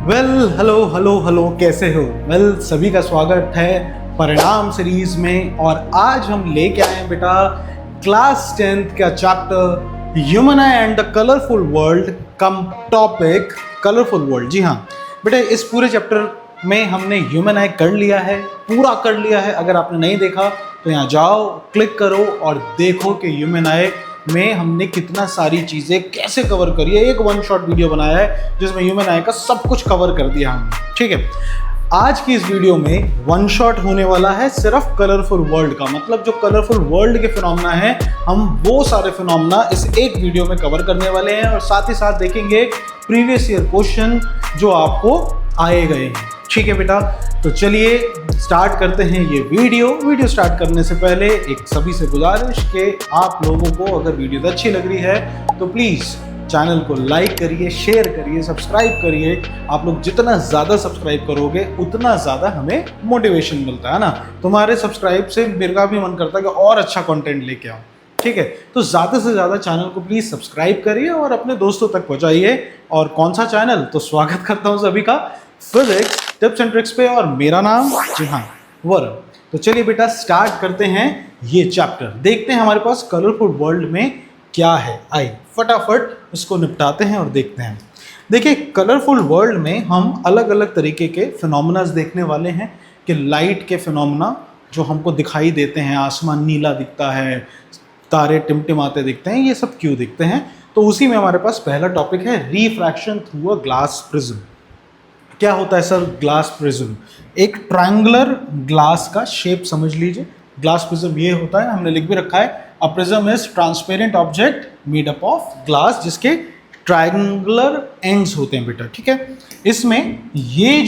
Hello hello hello, कैसे हो? सभी का स्वागत है परिणाम सीरीज में। और आज हम लेके आए हैं बेटा क्लास 10th का chapter human eye and the colourful world कम टॉपिक कलरफुल वर्ल्ड। जी हाँ बेटा, इस पूरे चैप्टर में हमने ह्यूमन आई कर लिया है, पूरा कर लिया है। अगर आपने नहीं देखा तो यहाँ जाओ, क्लिक करो और देखो कि ह्यूमन आई में हमने कितना सारी चीजें कैसे कवर करी है। एक वन शॉट वीडियो बनाया है जिसमें ह्यूमन आई का सब कुछ कवर कर दिया हमने। ठीक है, आज की इस वीडियो में वन शॉट होने वाला है सिर्फ कलरफुल वर्ल्ड का। मतलब जो कलरफुल वर्ल्ड के फिनोमेना हैं, हम वो सारे फिनोमेना इस एक वीडियो में कवर करने वाले हैं और साथ ही साथ देखेंगे प्रीवियस ईयर क्वेश्चन जो आपको आए गए हैं। ठीक है बेटा, तो चलिए स्टार्ट करते हैं ये वीडियो स्टार्ट करने से पहले एक सभी से गुजारिश कि आप लोगों को अगर वीडियो अच्छी लग रही है तो प्लीज़ चैनल को लाइक करिए, शेयर करिए, सब्सक्राइब करिए। आप लोग जितना ज़्यादा सब्सक्राइब करोगे उतना ज़्यादा हमें मोटिवेशन मिलता है ना। तुम्हारे सब्सक्राइब से मेरा भी मन करता है कि और अच्छा कंटेंट लेके आओ। ठीक है, तो ज़्यादा से ज़्यादा चैनल को प्लीज़ सब्सक्राइब करिए और अपने दोस्तों तक पहुँचाइए। और कौन सा चैनल? तो स्वागत करता हूँ सभी का फिजिक्स टिप्स एंड ट्रिक्स पे, और मेरा नाम जी हाँ वरुण। तो चलिए बेटा स्टार्ट करते हैं ये चैप्टर। देखते हैं हमारे पास कलरफुल वर्ल्ड में क्या है। आइए फटाफट इसको निपटाते हैं और देखते हैं। देखिए, कलरफुल वर्ल्ड में हम अलग अलग तरीके के फिनोमेनास देखने वाले हैं कि लाइट के फिनोमेना जो हमको दिखाई देते हैं, आसमान नीला दिखता है, तारे टिमटिमाते दिखते हैं, ये सब क्यों दिखते हैं। तो उसी में हमारे पास पहला टॉपिक है refraction through a glass prism. क्या होता है सर ग्लास प्रिज्म? एक ट्रायंगुलर ग्लास का शेप समझ लीजिए। ग्लास प्रिज्म ये होता है, हमने लिख भी रखा है, a prism is transparent object made up of glass जिसके ट्रायंगुलर एंड्स होते हैं बेटा। ठीक है, इसमें ये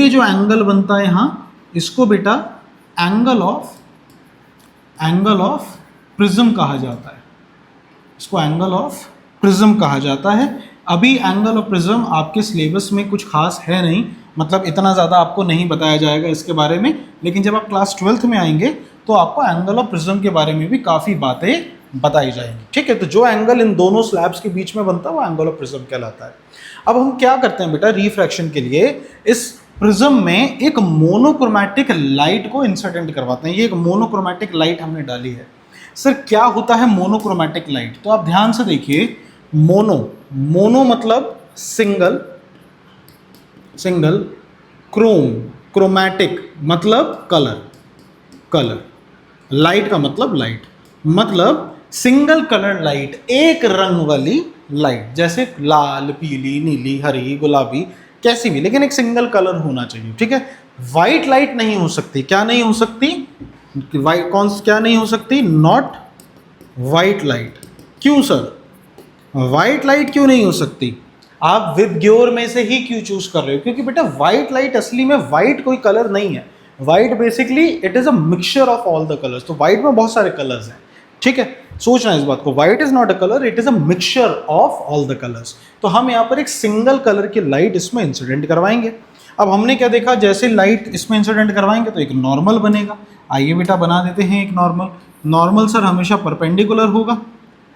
जो एंगल बनता है यहाँ, इसको बेटा एंगल ऑफ प्रिज्म कहा जाता है। इसको एंगल ऑफ प्रिज्म कहा जाता है। अभी एंगल ऑफ प्रिज्म आपके सिलेबस में कुछ खास है नहीं, मतलब इतना ज़्यादा आपको नहीं बताया जाएगा इसके बारे में, लेकिन जब आप क्लास 12th में आएंगे तो आपको एंगल ऑफ प्रिज्म के बारे में भी काफ़ी बातें बताई जाएंगी। ठीक है, तो जो एंगल इन दोनों स्लैब्स के बीच में बनता है वो एंगल ऑफ प्रिज्म कहलाता है। अब हम क्या करते हैं बेटा रिफ्रैक्शन के लिए, इस प्रिज्म में एक मोनोक्रोमैटिक लाइट को इंसिडेंट करवाते हैं। ये एक मोनोक्रोमैटिक लाइट हमने डाली है। सर क्या होता है मोनोक्रोमैटिक लाइट? तो आप ध्यान से देखिए, मोनो मतलब सिंगल, क्रोमैटिक मतलब कलर, लाइट का मतलब लाइट, मतलब सिंगल कलर लाइट, एक रंग वाली लाइट, जैसे लाल, पीली, नीली, हरी, गुलाबी, कैसी भी, लेकिन एक सिंगल कलर होना चाहिए। ठीक है, वाइट लाइट नहीं हो सकती। क्या नहीं हो सकती? क्या नहीं हो सकती? Not white light. क्यों सर वाइट लाइट क्यों नहीं हो सकती? आप विबग्योर में से ही क्यों चूज कर रहे हो? क्योंकि बेटा वाइट लाइट असली में वाइट कोई कलर नहीं है। White basically it is a mixture of all the colours. तो वाइट में बहुत सारे कलर्स हैं। ठीक है, सोचना इस बात को, white is not a colour, it is a mixture of all the colours. तो हम यहाँ पर एक सिंगल कलर की लाइट इसमें इंसिडेंट करवाएंगे। अब हमने क्या देखा, जैसे लाइट इसमें इंसिडेंट करवाएंगे तो एक नॉर्मल बनेगा। आइए बेटा बना देते हैं एक नॉर्मल सर हमेशा परपेंडिकुलर होगा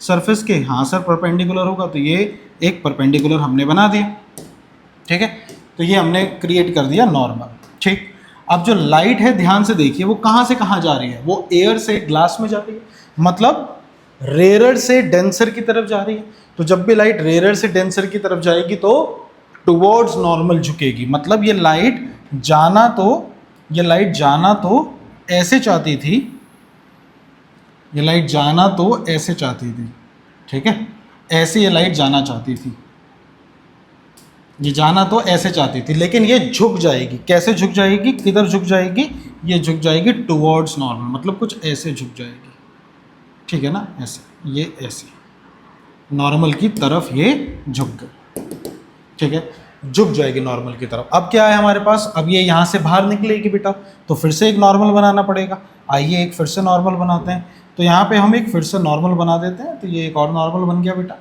सरफेस के। हाँ सर परपेंडिकुलर होगा, तो ये एक परपेंडिकुलर हमने बना दिया। ठीक है, तो ये हमने क्रिएट कर दिया नॉर्मल। ठीक, अब जो लाइट है ध्यान से देखिए, वो कहाँ से कहाँ जा रही है? वो एयर से ग्लास में जा रही है, मतलब रेयर से डेंसर की तरफ जा रही है। तो जब भी लाइट रेयर से डेंसर की तरफ जाएगी तो टुवर्ड्स नॉर्मल झुकेगी। मतलब ये लाइट जाना तो ऐसे चाहती थी, ये लाइट जाना तो ऐसे चाहती थी। ठीक है, ऐसे ये लाइट जाना चाहती थी, ये जाना तो ऐसे चाहती थी, लेकिन ये झुक जाएगी। कैसे झुक जाएगी? किधर झुक जाएगी? ये झुक जाएगी टुवर्ड्स नॉर्मल, मतलब कुछ ऐसे झुक जाएगी। ठीक है ना, ऐसे, ये ऐसे नॉर्मल की तरफ ये झुक गई। ठीक है, झुक जाएगी नॉर्मल की तरफ। अब क्या है हमारे पास? अब ये यहाँ से बाहर निकलेगी बेटा, तो फिर से एक नॉर्मल बनाना पड़ेगा। आइए एक फिर से नॉर्मल बनाते हैं। तो यहाँ पे हम एक फिर से नॉर्मल बना देते हैं, तो ये एक और नॉर्मल बन गया बेटा।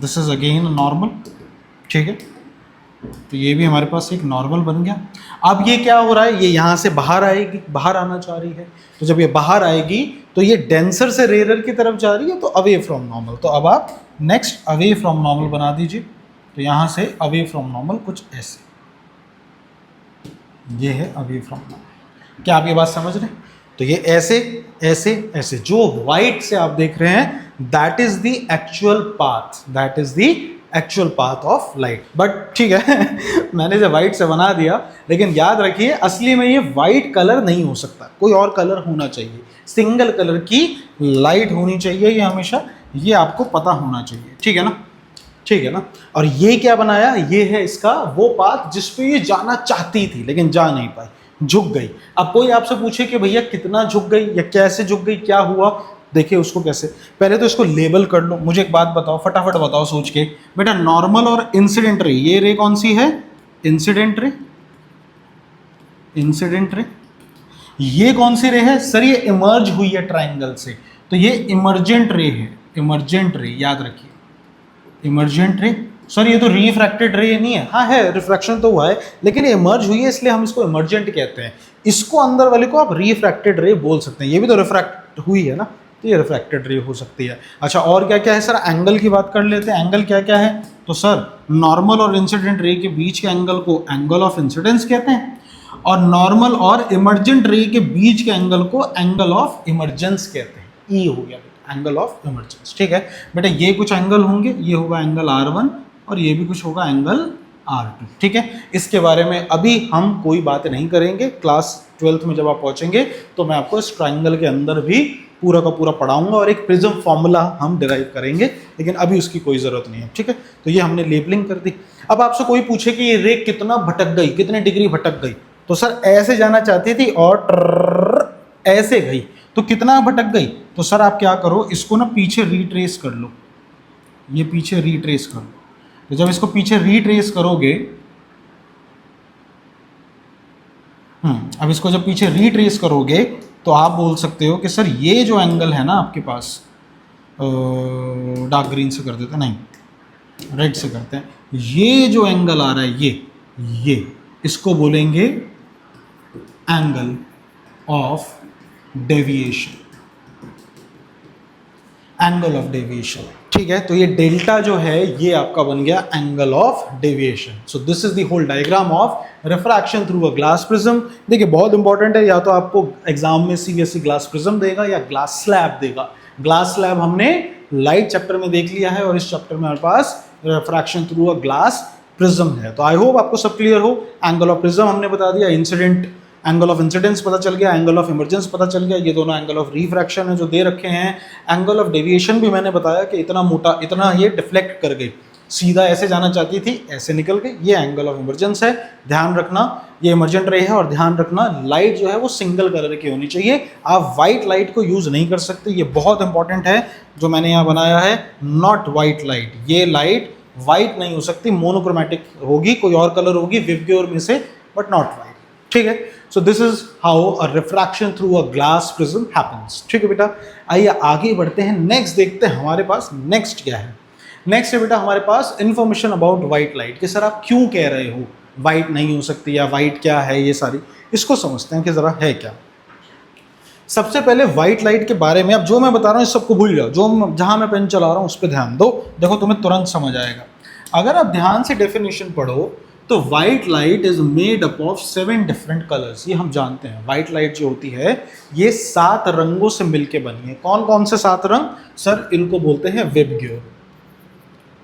This is again normal. ठीक है, तो ये भी हमारे पास एक नॉर्मल बन गया। अब ये क्या हो रहा है, ये यहाँ से बाहर आएगी, बाहर आना चाह रही है। तो जब ये बाहर आएगी तो ये डेंसर से रेयर की तरफ जा रही है, तो अवे फ्रॉम नॉर्मल। तो अब आप नेक्स्ट अवे फ्रॉम नॉर्मल बना दीजिए। तो यहाँ से अवे फ्रॉम नॉर्मल कुछ ऐसे, ये है अवे फ्रॉम नॉर्मल। क्या आप ये बात समझ रहे हैं? तो ये ऐसे ऐसे ऐसे जो वाइट से आप देख रहे हैं that is the actual path, that is the actual path of light. But ठीक है मैंने जो वाइट से बना दिया, लेकिन याद रखिए असली में ये वाइट कलर नहीं हो सकता, कोई और कलर होना चाहिए, सिंगल कलर की लाइट होनी चाहिए ये हमेशा, ये आपको पता होना चाहिए, ठीक है ना, ठीक है ना। और ये क्या बनाया, ये है इसका वो पाथ जिस पे ये जाना चाहती थी लेकिन जा नहीं पाई, झुक गई। अब कोई आपसे पूछे कि भैया कितना झुक गई या कैसे झुक गई, क्या हुआ, देखिए उसको कैसे, पहले तो इसको लेबल कर लो। मुझे एक बात बताओ, फटाफट बताओ सोच के, बेटा नॉर्मल और इंसिडेंट रे, ये रे कौन सी है, इंसिडेंट रे, इंसिडेंट रे। ये कौन सी रे है सर, ये इमर्ज हुई है ट्राइंगल से, तो ये इमर्जेंट रे है, इमर्जेंट रे, याद रखिए इमर्जेंट रे। सर ये तो रिफ्रैक्टेड रे नहीं है, हाँ है, रिफ्रैक्शन तो हुआ है लेकिन ये इमर्ज हुई है इसलिए हम इसको इमर्जेंट कहते हैं। इसको अंदर वाले को आप रिफ्रैक्टेड रे बोल सकते हैं, ये भी तो रिफ्रैक्ट हुई है ना, तो ये रिफ्रैक्टेड रे हो सकती है। अच्छा और क्या क्या है सर, एंगल की बात कर लेते हैं, एंगल क्या क्या है, तो सर नॉर्मल और इंसिडेंट रे के बीच के एंगल को एंगल ऑफ इंसिडेंस कहते हैं, और नॉर्मल और इमर्जेंट रे के बीच के एंगल को एंगल ऑफ इमर्जेंस कहते हैं, ई हो गया एंगल ऑफ इमर्जेंस, ठीक है बेटा। ये कुछ एंगल होंगे, ये होगा एंगल R1 और ये भी कुछ होगा एंगल R2, ठीक है। इसके बारे में अभी हम कोई बात नहीं करेंगे, क्लास 12th में जब आप पहुंचेंगे तो मैं आपको इस ट्राइंगल के अंदर भी पूरा का पूरा पढ़ाऊंगा और एक प्रिज्म फॉर्मूला हम डिराइव करेंगे, लेकिन अभी उसकी कोई ज़रूरत नहीं है, ठीक है। तो ये हमने लेबलिंग कर दी। अब आपसे कोई पूछे कि ये रे कितना भटक गई, कितने डिग्री भटक गई, तो सर ऐसे जाना चाहती थी और ऐसे गई, तो कितना भटक गई, तो सर आप क्या करो, इसको ना पीछे रिट्रेस कर लो, ये पीछे रिट्रेस कर लो। तो जब इसको पीछे रिट्रेस करोगे, अब इसको जब पीछे रिट्रेस करोगे तो आप बोल सकते हो कि सर ये जो एंगल है ना आपके पास, डार्क ग्रीन से कर देते हैं, नहीं रेड से करते हैं, ये जो एंगल आ रहा है ये इसको बोलेंगे angle of deviation, angle of deviation, ठीक है। तो ये डेल्टा जो है ये आपका बन गया angle of deviation. So this is the whole diagram of refraction through a glass prism. देखिए बहुत इंपॉर्टेंट है, या तो आपको एग्जाम में सीबीएसई ग्लास प्रिज्म देगा या ग्लास स्लैब देगा। ग्लास स्लैब हमने लाइट चैप्टर में देख लिया है और इस चैप्टर में हमारे पास refraction through a glass prism है। तो आई होप आपको सब क्लियर हो। एंगल ऑफ प्रिज्म हमने बता दिया, इंसिडेंट एंगल ऑफ इंसिडेंस पता चल गया, एंगल ऑफ इमरजेंस पता चल गया, ये दोनों एंगल ऑफ रिफ्रैक्शन है जो दे रखे हैं। एंगल ऑफ डेविएशन भी मैंने बताया कि इतना मोटा, इतना ये डिफ्लेक्ट कर गई, सीधा ऐसे जाना चाहती थी ऐसे निकल गई, ये एंगल ऑफ इमरजेंस है। ध्यान रखना ये इमरजेंट रे है, और ध्यान रखना लाइट जो है वो सिंगल कलर की होनी चाहिए, आप वाइट लाइट को यूज नहीं कर सकते, ये बहुत इंपॉर्टेंट है जो मैंने यहाँ बनाया है, नॉट वाइट लाइट। ये लाइट वाइट नहीं हो सकती, मोनोक्रोमेटिक होगी, कोई और कलर होगी विबग्योर में से, बट नॉट वाइट, ठीक है। सो this is how a refraction through a glass prism happens, ठीक है बेटा। आइए आगे बढ़ते हैं, नेक्स्ट देखते हैं हमारे पास नेक्स्ट क्या है। नेक्स्ट है बेटा हमारे पास इंफॉर्मेशन अबाउट वाइट लाइट, कि सर आप क्यों कह रहे हो वाइट नहीं हो सकती या वाइट क्या है, ये सारी इसको समझते हैं कि जरा है क्या। सबसे पहले वाइट लाइट के बारे में, अब जो मैं बता रहा हूँ इस सबको भूल जाओ, जो जहाँ मैं पेन चला रहा हूँ उस पर ध्यान दो, देखो तुम्हें तुरंत समझ आएगा। अगर आप ध्यान से डेफिनेशन पढ़ो तो white light is made up of 7 different colours, ये हम जानते हैं। वाइट लाइट जो होती है ये 7 रंगों से मिलके बनी है। कौन कौन से 7 रंग, सर इनको बोलते हैं विबग्योर,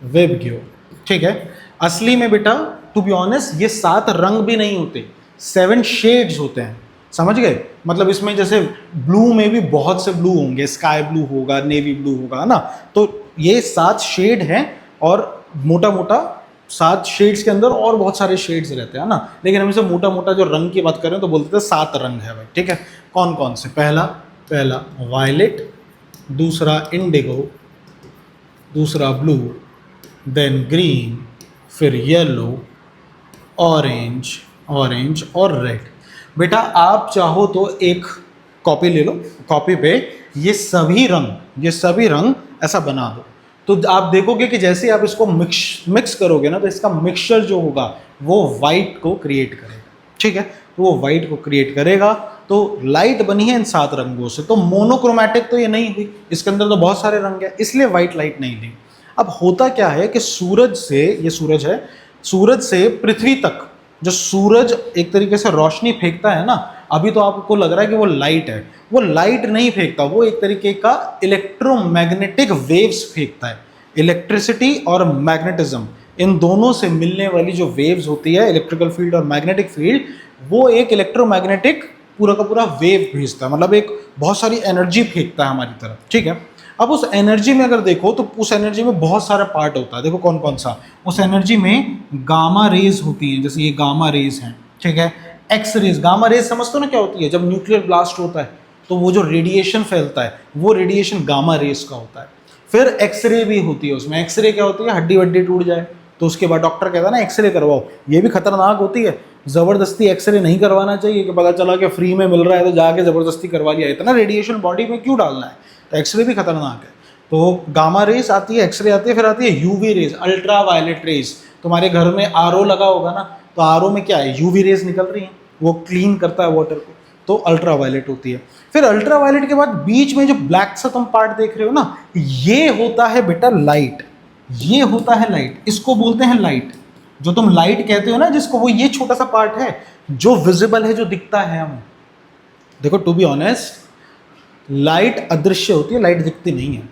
विबग्योर, ठीक है। असली में बेटा टू बी ऑनेस्ट ये 7 रंग भी नहीं होते, 7 शेड्स होते हैं, समझ गए। मतलब इसमें जैसे ब्लू में भी बहुत से ब्लू होंगे, स्काई ब्लू होगा, नेवी ब्लू होगा ना, तो ये 7 शेड हैं, और मोटा मोटा 7 शेड्स के अंदर और बहुत सारे शेड्स रहते हैं ना, लेकिन हम इसे मोटा मोटा जो रंग की बात करें तो बोलते थे 7 रंग है भाई, ठीक है। कौन कौन से, पहला वायलेट, दूसरा इंडिगो, दूसरा ब्लू, देन ग्रीन, फिर येलो, ऑरेंज और रेड। बेटा आप चाहो तो एक कॉपी ले लो, कॉपी पे ये सभी रंग ऐसा बना दो, तो आप देखोगे कि जैसे आप इसको मिक्स करोगे ना, तो इसका मिक्सचर जो होगा वो वाइट को क्रिएट करेगा, ठीक है। तो वो वाइट को क्रिएट करेगा, तो लाइट बनी है इन 7 रंगों से। तो मोनोक्रोमैटिक तो ये नहीं हुई, इसके अंदर तो बहुत सारे रंग है, इसलिए वाइट लाइट नहीं ली। अब होता क्या है कि सूरज से, ये सूरज है, सूरज से पृथ्वी तक जो सूरज एक तरीके से रोशनी फेंकता है ना, अभी तो आपको लग रहा है कि वो लाइट है, वो लाइट नहीं फेंकता, वो एक तरीके का इलेक्ट्रोमैग्नेटिक वेव्स फेंकता है। इलेक्ट्रिसिटी और मैग्नेटिज्म, इन दोनों से मिलने वाली जो वेव्स होती है, इलेक्ट्रिकल फील्ड और मैग्नेटिक फील्ड, वो एक इलेक्ट्रोमैग्नेटिक पूरा का पूरा वेव भेजता है, मतलब एक बहुत सारी एनर्जी फेंकता है हमारी तरफ, ठीक है। अब उस एनर्जी में अगर देखो तो उस एनर्जी में बहुत सारा पार्ट होता है, देखो कौन कौन सा। उस एनर्जी में गामा रेज होती है, जैसे ये गामा रेज हैं, ठीक है। एक्स रेज, गामा रेज समझते हो ना क्या होती है, जब न्यूक्लियर ब्लास्ट होता है तो वो जो रेडिएशन फैलता है वो रेडिएशन गामा रेज का होता है। फिर एक्सरे भी होती है उसमें, एक्सरे क्या होती है, हड्डी वड्डी टूट जाए तो उसके बाद डॉक्टर कहता है ना एक्सरे करवाओ, ये भी खतरनाक होती है, ज़बरदस्ती एक्सरे नहीं करवाना चाहिए कि पता चला कि फ्री में मिल रहा है तो जाके ज़बरदस्ती करवा लिया, इतना रेडिएशन बॉडी में क्यों डालना है, तो एक्सरे भी खतरनाक है। तो गामा रेज आती है, एक्सरे आती है, फिर आती है UV rays, ultraviolet rays. तुम्हारे घर में आरओ लगा होगा ना, तो आरओ में क्या है, यूवी रेज निकल रही हैं, वो क्लीन करता है वाटर को, तो अल्ट्रा वायलेट होती है। फिर अल्ट्रा वायलेट के बाद बीच में जो ब्लैक सा तुम पार्ट देख रहे हो ना, ये होता है बेटा लाइट, ये होता है लाइट, इसको बोलते हैं लाइट। जो तुम लाइट कहते हो ना जिसको, वो ये छोटा सा पार्ट है जो विजिबल है, जो दिखता है हमें। देखो टू बी ऑनेस्ट, लाइट अदृश्य होती है, लाइट दिखती नहीं है।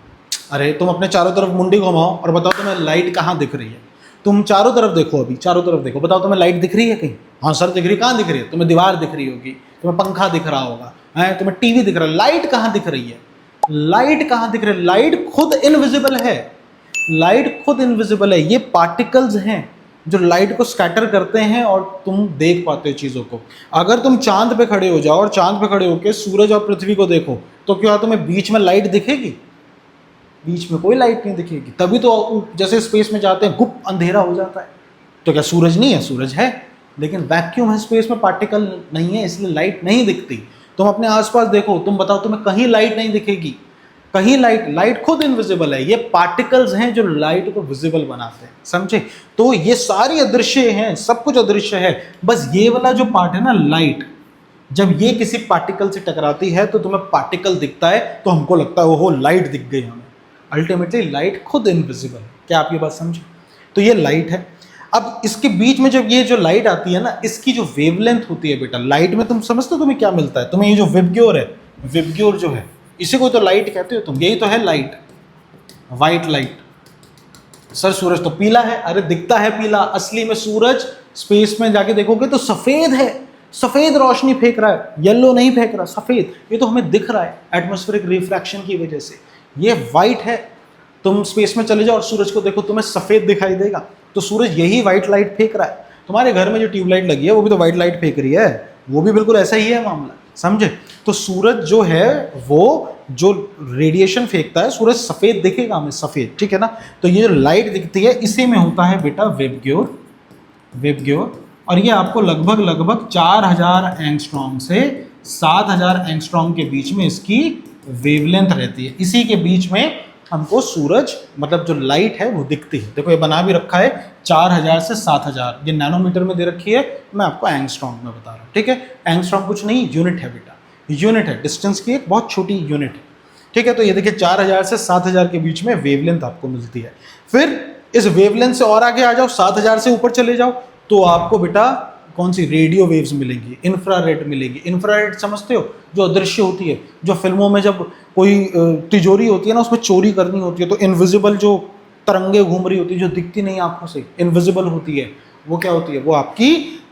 अरे तुम अपने चारों तरफ मुंडी घुमाओ और बताओ तुम्हें लाइट कहाँ दिख रही है, तुम चारों तरफ देखो, अभी चारों तरफ देखो, बताओ तुम्हें लाइट दिख रही है कहीं? हाँ सर दिख रही है। कहाँ दिख रही है? तुम्हें दीवार दिख रही होगी, तुम्हें पंखा दिख रहा होगा, है तुम्हें टीवी दिख रहा है, लाइट कहाँ दिख रही है? लाइट कहाँ दिख रही है? लाइट खुद इनविजिबल है, लाइट खुद इनविजिबल है। ये पार्टिकल्स हैं जो लाइट को स्कैटर करते हैं और तुम देख पाते हो चीज़ों को। अगर तुम चांद पे खड़े हो जाओ और चांद पे खड़े होकर सूरज और पृथ्वी को देखो, तो क्या तुम्हें बीच में लाइट दिखेगी? बीच में कोई लाइट नहीं दिखेगी। तभी तो जैसे स्पेस में जाते हैं गुप अंधेरा हो जाता है। तो क्या सूरज नहीं है? सूरज है, लेकिन वैक्यूम है, स्पेस में पार्टिकल नहीं है, इसलिए लाइट नहीं दिखती। तुम अपने आसपास देखो, तुम बताओ तुम्हें कहीं लाइट नहीं दिखेगी, कहीं लाइट खुद इनविजिबल है। ये पार्टिकल्स हैं जो लाइट को विजिबल बनाते हैं, समझे? तो ये सारी अदृश्य हैं, सब कुछ अदृश्य है, बस ये वाला जो पार्ट है ना लाइट, जब ये किसी पार्टिकल से टकराती है तो तुम्हें पार्टिकल दिखता है, तो हमको लगता है ओहो लाइट दिख गई हमें। अल्टीमेटली लाइट खुद इनविजिबल है। क्या आप ये बात समझे? तो ये लाइट है। अब इसके बीच में जब ये जो लाइट आती है ना, इसकी जो वेवलेंथ होती है बेटा, लाइट में तुम समझते हो तुम्हें क्या मिलता है? तुम्हें ये जो विबग्योर है, विबग्योर जो है, इसी को तो लाइट कहते हो तुम, यही तो है लाइट, वाइट लाइट। सर सूरज तो पीला है, अरे दिखता है पीला, असली में सूरज स्पेस में जाके देखोगे तो सफेद है, सफेद रोशनी फेंक रहा है, येलो नहीं फेंक रहा, सफेद। ये तो हमें दिख रहा है एटमॉस्फेरिक रिफ्रैक्शन की वजह से। ये वाइट है, तुम स्पेस में चले जाओ और सूरज को देखो, तुम्हें सफेद दिखाई देगा, तो सूरज यही वाइट लाइट फेंक रहा है। तुम्हारे घर में जो ट्यूबलाइट लगी है वो भी तो वाइट लाइट फेंक रही है, वो भी बिल्कुल ऐसा ही है मामला, समझे? तो सूरज जो है वो जो रेडिएशन फेंकता है, सूरज सफेद दिखेगा हमें, सफेद, ठीक है ना? तो ये जो लाइट दिखती है इसी में होता है बेटा वेबग्योर, वेबग्योर। और ये आपको लगभग 4000 एंगस्ट्रॉम से 7000 एंगस्ट्रॉम के बीच में इसकी वेवलेंथ रहती है। इसी के बीच में हमको सूरज, मतलब जो लाइट है वो दिखती है। देखो ये बना भी रखा है 4000 से 7000, ये नैनोमीटर में दे रखी है, मैं आपको एंगस्ट्रॉम में बता रहा हूँ, ठीक है? एंगस्ट्रॉम कुछ नहीं, यूनिट है बेटा, यूनिट है, डिस्टेंस की एक बहुत छोटी यूनिट है, ठीक है? तो ये देखिए 4000 से 7000 के बीच में वेवलेंथ आपको मिलती है। फिर इस वेवलेंथ से और आगे आ जाओ, 7000 से ऊपर चले जाओ तो आपको बेटा कौन सी रेडियो वेव्स मिलेंगी, इंफ्रारेड मिलेगी। इंफ्रारेड समझते हो, जो अदृश्य होती है, जो फिल्मों में जब कोई तिजोरी होती है ना, उसमें चोरी करनी होती है तो इनविजिबल जो तरंगे घूम रही होती है, जो दिखती नहीं आंखों से, इनविजिबल होती है, वो क्या होती है? वो आपकी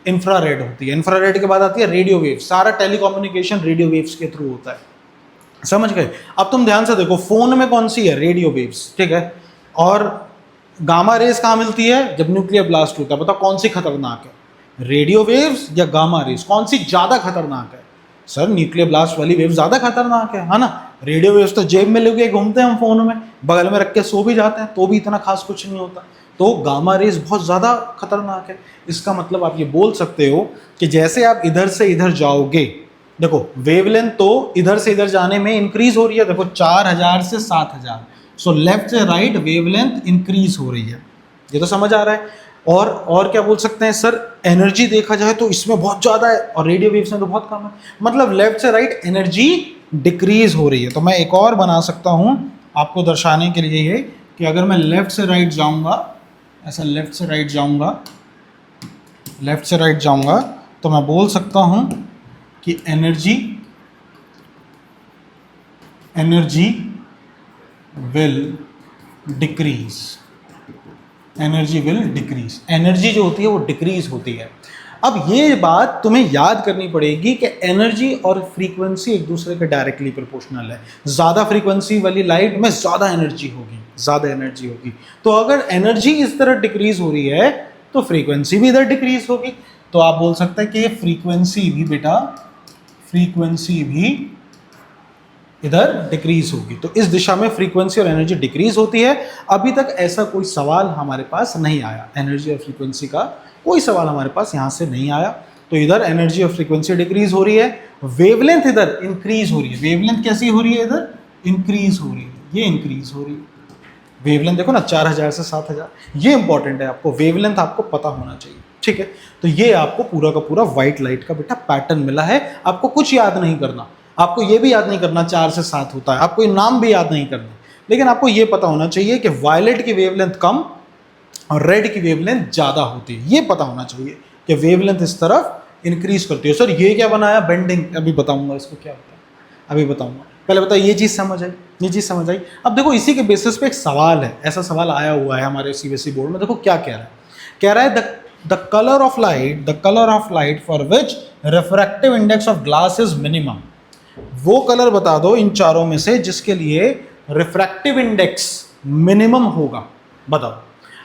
इंफ्रारेड होती है। इंफ्रारेड के बाद आती है रेडियो वेव। सारा टेलीकम्युनिकेशन रेडियो वेव्स के थ्रू होता है, समझ गए? अब तुम ध्यान से देखो, फोन में कौन सी है? रेडियो वेव्स, ठीक है? और गामा रेज कहाँ मिलती है? जब न्यूक्लियर ब्लास्ट होता है। बताओ कौन सी खतरनाक है, रेडियो वेव्स या गामा रेज? कौन सी ज्यादा खतरनाक है? सर न्यूक्लियर ब्लास्ट वाली वेव ज्यादा खतरनाक है ना? रेडियो वेव्स तो जेब में लेके घूमते हैं हम, फोन में बगल में रख के सो भी जाते हैं तो भी इतना खास कुछ नहीं होता। तो गामा रेज बहुत ज्यादा खतरनाक है। इसका मतलब आप ये बोल सकते हो कि जैसे आप इधर से इधर जाओगे, देखो वेवलेंथ तो इधर से इधर जाने में इंक्रीज हो रही है, देखो 4000 से 7000, सो लेफ्ट से राइट वेवलेंथ इंक्रीज हो रही है, ये तो समझ आ रहा है। और क्या बोल सकते हैं सर, एनर्जी देखा जाए तो इसमें बहुत ज़्यादा है और रेडियो वेव्स में तो बहुत कम है, मतलब लेफ्ट से राइट एनर्जी डिक्रीज हो रही है। तो मैं एक और बना सकता हूँ आपको दर्शाने के लिए ये कि अगर मैं लेफ्ट से राइट जाऊंगा, ऐसा लेफ्ट से राइट जाऊंगा, तो मैं बोल सकता हूं कि एनर्जी विल डिक्रीज। एनर्जी जो होती है वो डिक्रीज होती है। अब ये बात तुम्हें याद करनी पड़ेगी कि एनर्जी और फ्रीक्वेंसी एक दूसरे के डायरेक्टली प्रोपोर्शनल है। ज़्यादा फ्रीक्वेंसी वाली लाइट में ज़्यादा एनर्जी होगी। तो अगर एनर्जी इस तरह डिक्रीज हो रही है तो फ्रीक्वेंसी भी इधर डिक्रीज होगी। तो आप बोल सकते हैं कि फ्रीक्वेंसी भी इधर डिक्रीज होगी। तो इस दिशा में फ्रीक्वेंसी और एनर्जी डिक्रीज होती है। अभी तक ऐसा कोई सवाल हमारे पास नहीं आया, एनर्जी और फ्रीक्वेंसी का कोई सवाल हमारे पास यहां से नहीं आया। तो इधर एनर्जी और फ्रीक्वेंसी डिक्रीज हो रही है, वेवलेंथ इधर इंक्रीज हो रही है। वेवलेंथ कैसी हो रही है? इधर इंक्रीज हो रही है, ये इंक्रीज हो रही है। वेवलेंथ देखो ना, 4000 से 7000, ये इंपॉर्टेंट है, आपको वेवलेंथ आपको पता होना चाहिए, ठीक है। तो ये आपको पूरा का पूरा व्हाइट लाइट का बेटा पैटर्न मिला है। आपको कुछ याद नहीं करना, आपको ये भी याद नहीं करना 4 से 7 होता है, आपको ये नाम भी याद नहीं करना, लेकिन आपको ये पता होना चाहिए कि वायलेट की वेवलेंथ कम और रेड की वेवलेंथ ज़्यादा होती है। ये पता होना चाहिए कि वेवलेंथ इस तरफ इंक्रीज करती है। सर ये क्या बनाया? बेंडिंग। अभी बताऊंगा इसको क्या होता है, अभी बताऊंगा। पहले बताओ ये चीज़ समझ आई। अब देखो इसी के बेसिस पे एक सवाल है, ऐसा सवाल आया हुआ है हमारे सीबीएसई बोर्ड में। देखो क्या कह रहा है the colour of light for which refractive index of glass is minimum. वो कलर बता दो इन चारों में से जिसके लिए रिफ्रैक्टिव इंडेक्स मिनिमम होगा, बताओ।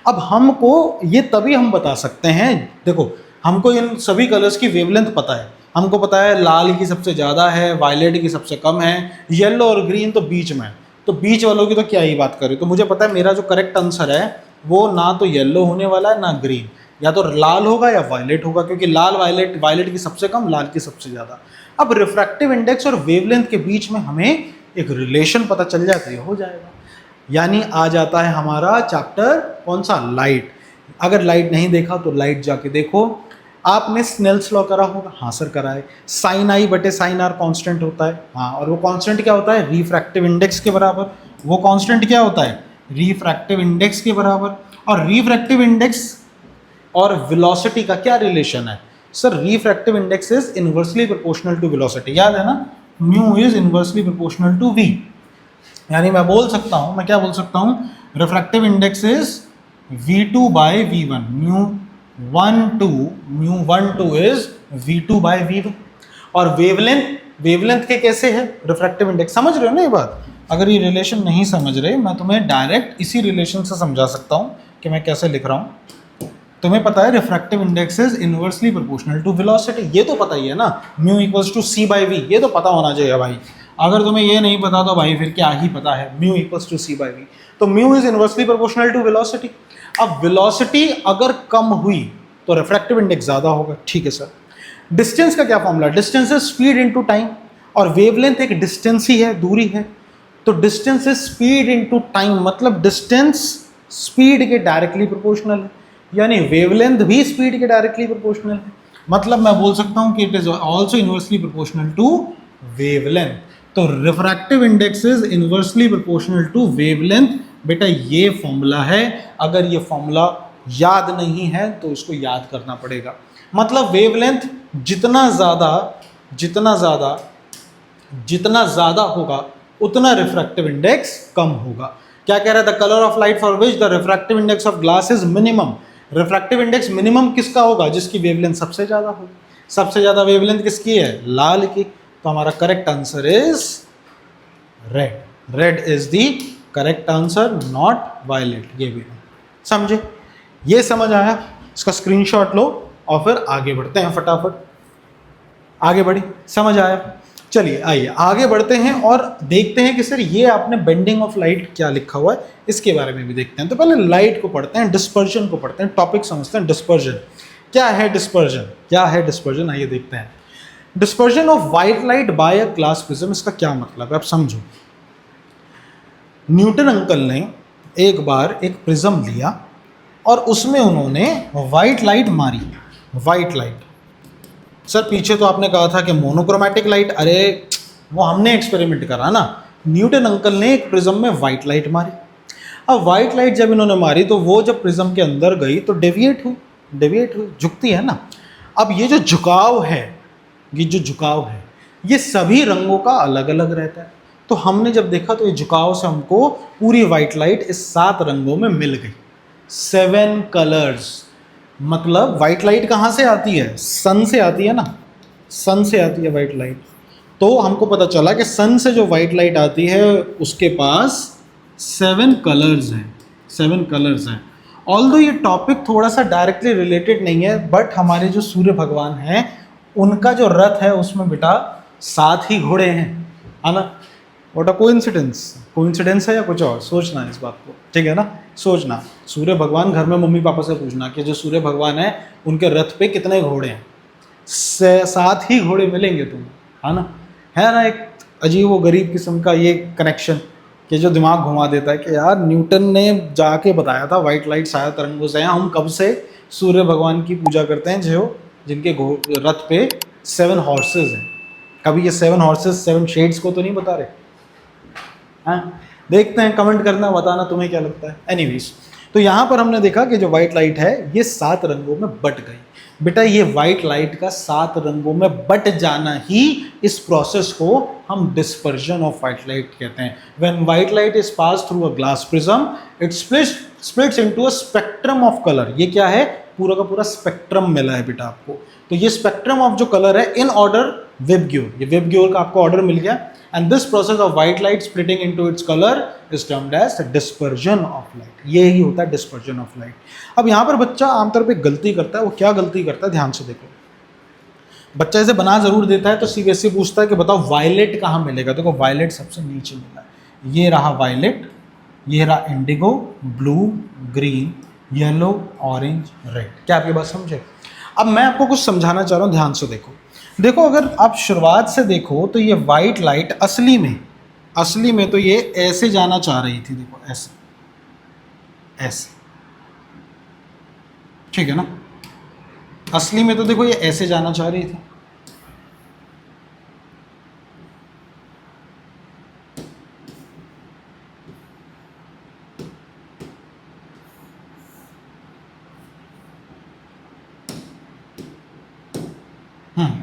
अब हमको ये तभी हम बता सकते हैं, देखो हमको इन सभी कलर्स की वेवलेंथ पता है। हमको पता है लाल की सबसे ज़्यादा है, वायलेट की सबसे कम है, येलो और ग्रीन तो बीच में है। तो बीच वालों की तो क्या ही बात करें। तो मुझे पता है मेरा जो करेक्ट आंसर है वो ना तो येलो होने वाला है ना ग्रीन, या तो लाल होगा या वायलेट होगा, क्योंकि लाल वायलेट की सबसे कम, लाल की सबसे ज़्यादा। अब रिफ्रैक्टिव इंडेक्स और वेवलेंथ के बीच में हमें एक रिलेशन पता चल जाए तो ये हो जाएगा। यानी आ जाता है हमारा चैप्टर कौन सा? लाइट। अगर लाइट नहीं देखा तो लाइट जाके देखो। आपने स्नेल्स लॉ करा होगा? हाँ सर करा है। साइन आई बटे साइन आर कांस्टेंट होता है, हाँ। और वो कांस्टेंट क्या होता है? रिफ्रैक्टिव इंडेक्स के बराबर। वो कांस्टेंट क्या होता है? रिफ्रैक्टिव इंडेक्स के बराबर। और रिफ्रैक्टिव इंडेक्स और वेलोसिटी का क्या रिलेशन है? Sir refractive index is inversely proportional to velocity, याद है ना? Mu is inversely proportional to v. यानी मैं बोल सकता हूं, मैं क्या बोल सकता हूं? Refractive index is v2 by v1, mu 1 2 is v2 by v1। और वेवलेंथ के कैसे है रिफ्रैक्टिव इंडेक्स? समझ रहे हो ना ये बात? अगर ये रिलेशन नहीं समझ रहे, मैं तुम्हें डायरेक्ट इसी रिलेशन से समझा सकता हूं कि मैं कैसे लिख रहा हूं। तुम्हें पता है refractive index is inversely proportional to velocity, ये तो पता ही है ना। Mu equals to c by v, ये तो पता होना चाहिए भाई। अगर तुम्हें ये नहीं पता तो भाई फिर क्या ही पता है, mu equals to c by v। तो mu is inversely proportional to velocity. अब वेलोसिटी अगर कम हुई तो रिफ्रैक्टिव इंडेक्स ज़्यादा होगा, ठीक है सर। डिस्टेंस का क्या formula? Distance is speed into time, और वेवलेंथ एक डिस्टेंस ही है, दूरी है। तो distance is speed into time, मतलब डिस्टेंस स्पीड के डायरेक्टली प्रोपोर्शनल है, यानी वेवलेंथ भी स्पीड के डायरेक्टली प्रोपोर्शनल है। मतलब मैं बोल सकता हूं कि it is also inversely proportional to wavelength. तो refractive index is inversely proportional to wavelength. बेटा ये फॉर्मूला है, अगर ये फॉर्मूला याद नहीं है तो इसको याद करना पड़ेगा। मतलब वेवलेंथ जितना ज़्यादा होगा उतना रिफ्रैक्टिव इंडेक्स कम होगा। क्या कह रहा है? The colour of light for which the refractive index of glass is minimum. Refractive index minimum किसका होगा? जिसकी वेवलेंथ सबसे ज़्यादा होगी। सबसे ज़्यादा वेवलेंथ किसकी है? लाल की। तो हमारा correct answer is red. Red is the correct answer, not violet. ये भी समझे? ये समझ आया? इसका स्क्रीनशॉट लो और फिर आगे बढ़ते हैं, फटाफट आगे बढ़ी। समझ आया? चलिए आइए आगे बढ़ते हैं और देखते हैं कि सर ये आपने बेंडिंग ऑफ लाइट क्या लिखा हुआ है, इसके बारे में भी देखते हैं। तो पहले लाइट को पढ़ते हैं, डिस्पर्जन को पढ़ते हैं, टॉपिक समझते हैं। डिस्पर्जन क्या है? डिस्पर्जन आइए देखते हैं। Dispersion of white light by a glass prism, इसका क्या मतलब है आप समझो। न्यूटन अंकल ने एक बार एक प्रिज्म लिया और उसमें उन्होंने व्हाइट लाइट मारी। व्हाइट लाइट, सर पीछे तो आपने कहा था कि मोनोक्रोमैटिक लाइट, अरे वो हमने एक्सपेरिमेंट करा ना। न्यूटन अंकल ने एक प्रिज्म में व्हाइट लाइट मारी। अब वाइट लाइट जब इन्होंने मारी तो वो जब प्रिज्म के अंदर गई तो डेविएट हुई, झुकती है ना। अब ये जो झुकाव है, ये सभी रंगों का अलग अलग रहता है। तो हमने जब देखा तो ये झुकाव से हमको पूरी वाइट लाइट इस 7 रंगों में मिल गई, 7 कलर्स। मतलब वाइट लाइट कहाँ से आती है? सन से आती है ना, सन से आती है वाइट लाइट। तो हमको पता चला कि सन से जो वाइट लाइट आती है उसके पास 7 कलर्स हैं। ऑल्दो ये टॉपिक थोड़ा सा डायरेक्टली रिलेटेड नहीं है, बट हमारे जो सूर्य भगवान हैं उनका जो रथ है उसमें बेटा 7 ही घोड़े हैं, है ना। व्हाट अ कोइंसिडेंस है या कुछ और? सोचना है इस बात को, ठीक है ना, सोचना। सूर्य भगवान, घर में मम्मी पापा से पूछना कि जो सूर्य भगवान है उनके रथ पे कितने घोड़े हैं? 7 ही घोड़े मिलेंगे तुम्हें, है ना। एक अजीब व गरीब किस्म का ये कनेक्शन कि जो दिमाग घुमा देता है कि यार न्यूटन ने जाके बताया था वाइट लाइट 7 रंगों से हैं, हम कब से सूर्य भगवान की पूजा करते हैं जो जिनके रथ पे 7 हॉर्सेस हैं। कभी ये 7 हॉर्सेस 7 शेड्स को तो नहीं बता रहे? हाँ, देखते हैं, कमेंट करना, बताना तुम्हें क्या लगता है। एनीवेज, तो यहाँ पर हमने देखा कि जो वाइट लाइट है ये 7 रंगों में बट गई। बेटा ये वाइट लाइट का 7 रंगों में बट जाना ही इस प्रोसेस को हम डिस्पर्जन ऑफ वाइट लाइट कहते हैं। When white light is pass through a glass prism, it splits into a spectrum of colour. ये क्या है? पूरा का पूरा स्पेक्ट्रम मिला है बेटा आपको। तो ये स्पेक्ट्रम ऑफ जो कलर है इन ऑर्डर वेबग्योर, ये वेबग्योर का आपको ऑर्डर मिल गया। And this process of white light splitting into its colour is termed as dispersion of light. ये ही होता है डिस्पर्जन ऑफ लाइट। अब यहाँ पर बच्चा आमतौर पे गलती करता है, वो क्या गलती करता है ध्यान से देखो। बच्चा इसे बना जरूर देता है तो सीबीएसई पूछता है कि बताओ वायलेट कहाँ मिलेगा। देखो वायलेट सबसे नीचे मिला है, ये रहा वायलेट, ये रहा Indigo, blue, green, yellow, orange, red. क्या आपकी बात समझे? अब मैं आपको कुछ समझाना चाह रहा हूँ, ध्यान से देखो। अगर आप शुरुआत से देखो तो ये वाइट लाइट असली में तो ये ऐसे जाना चाह रही थी, देखो ऐसे, ठीक है ना। असली में तो देखो ये ऐसे जाना चाह रही थी,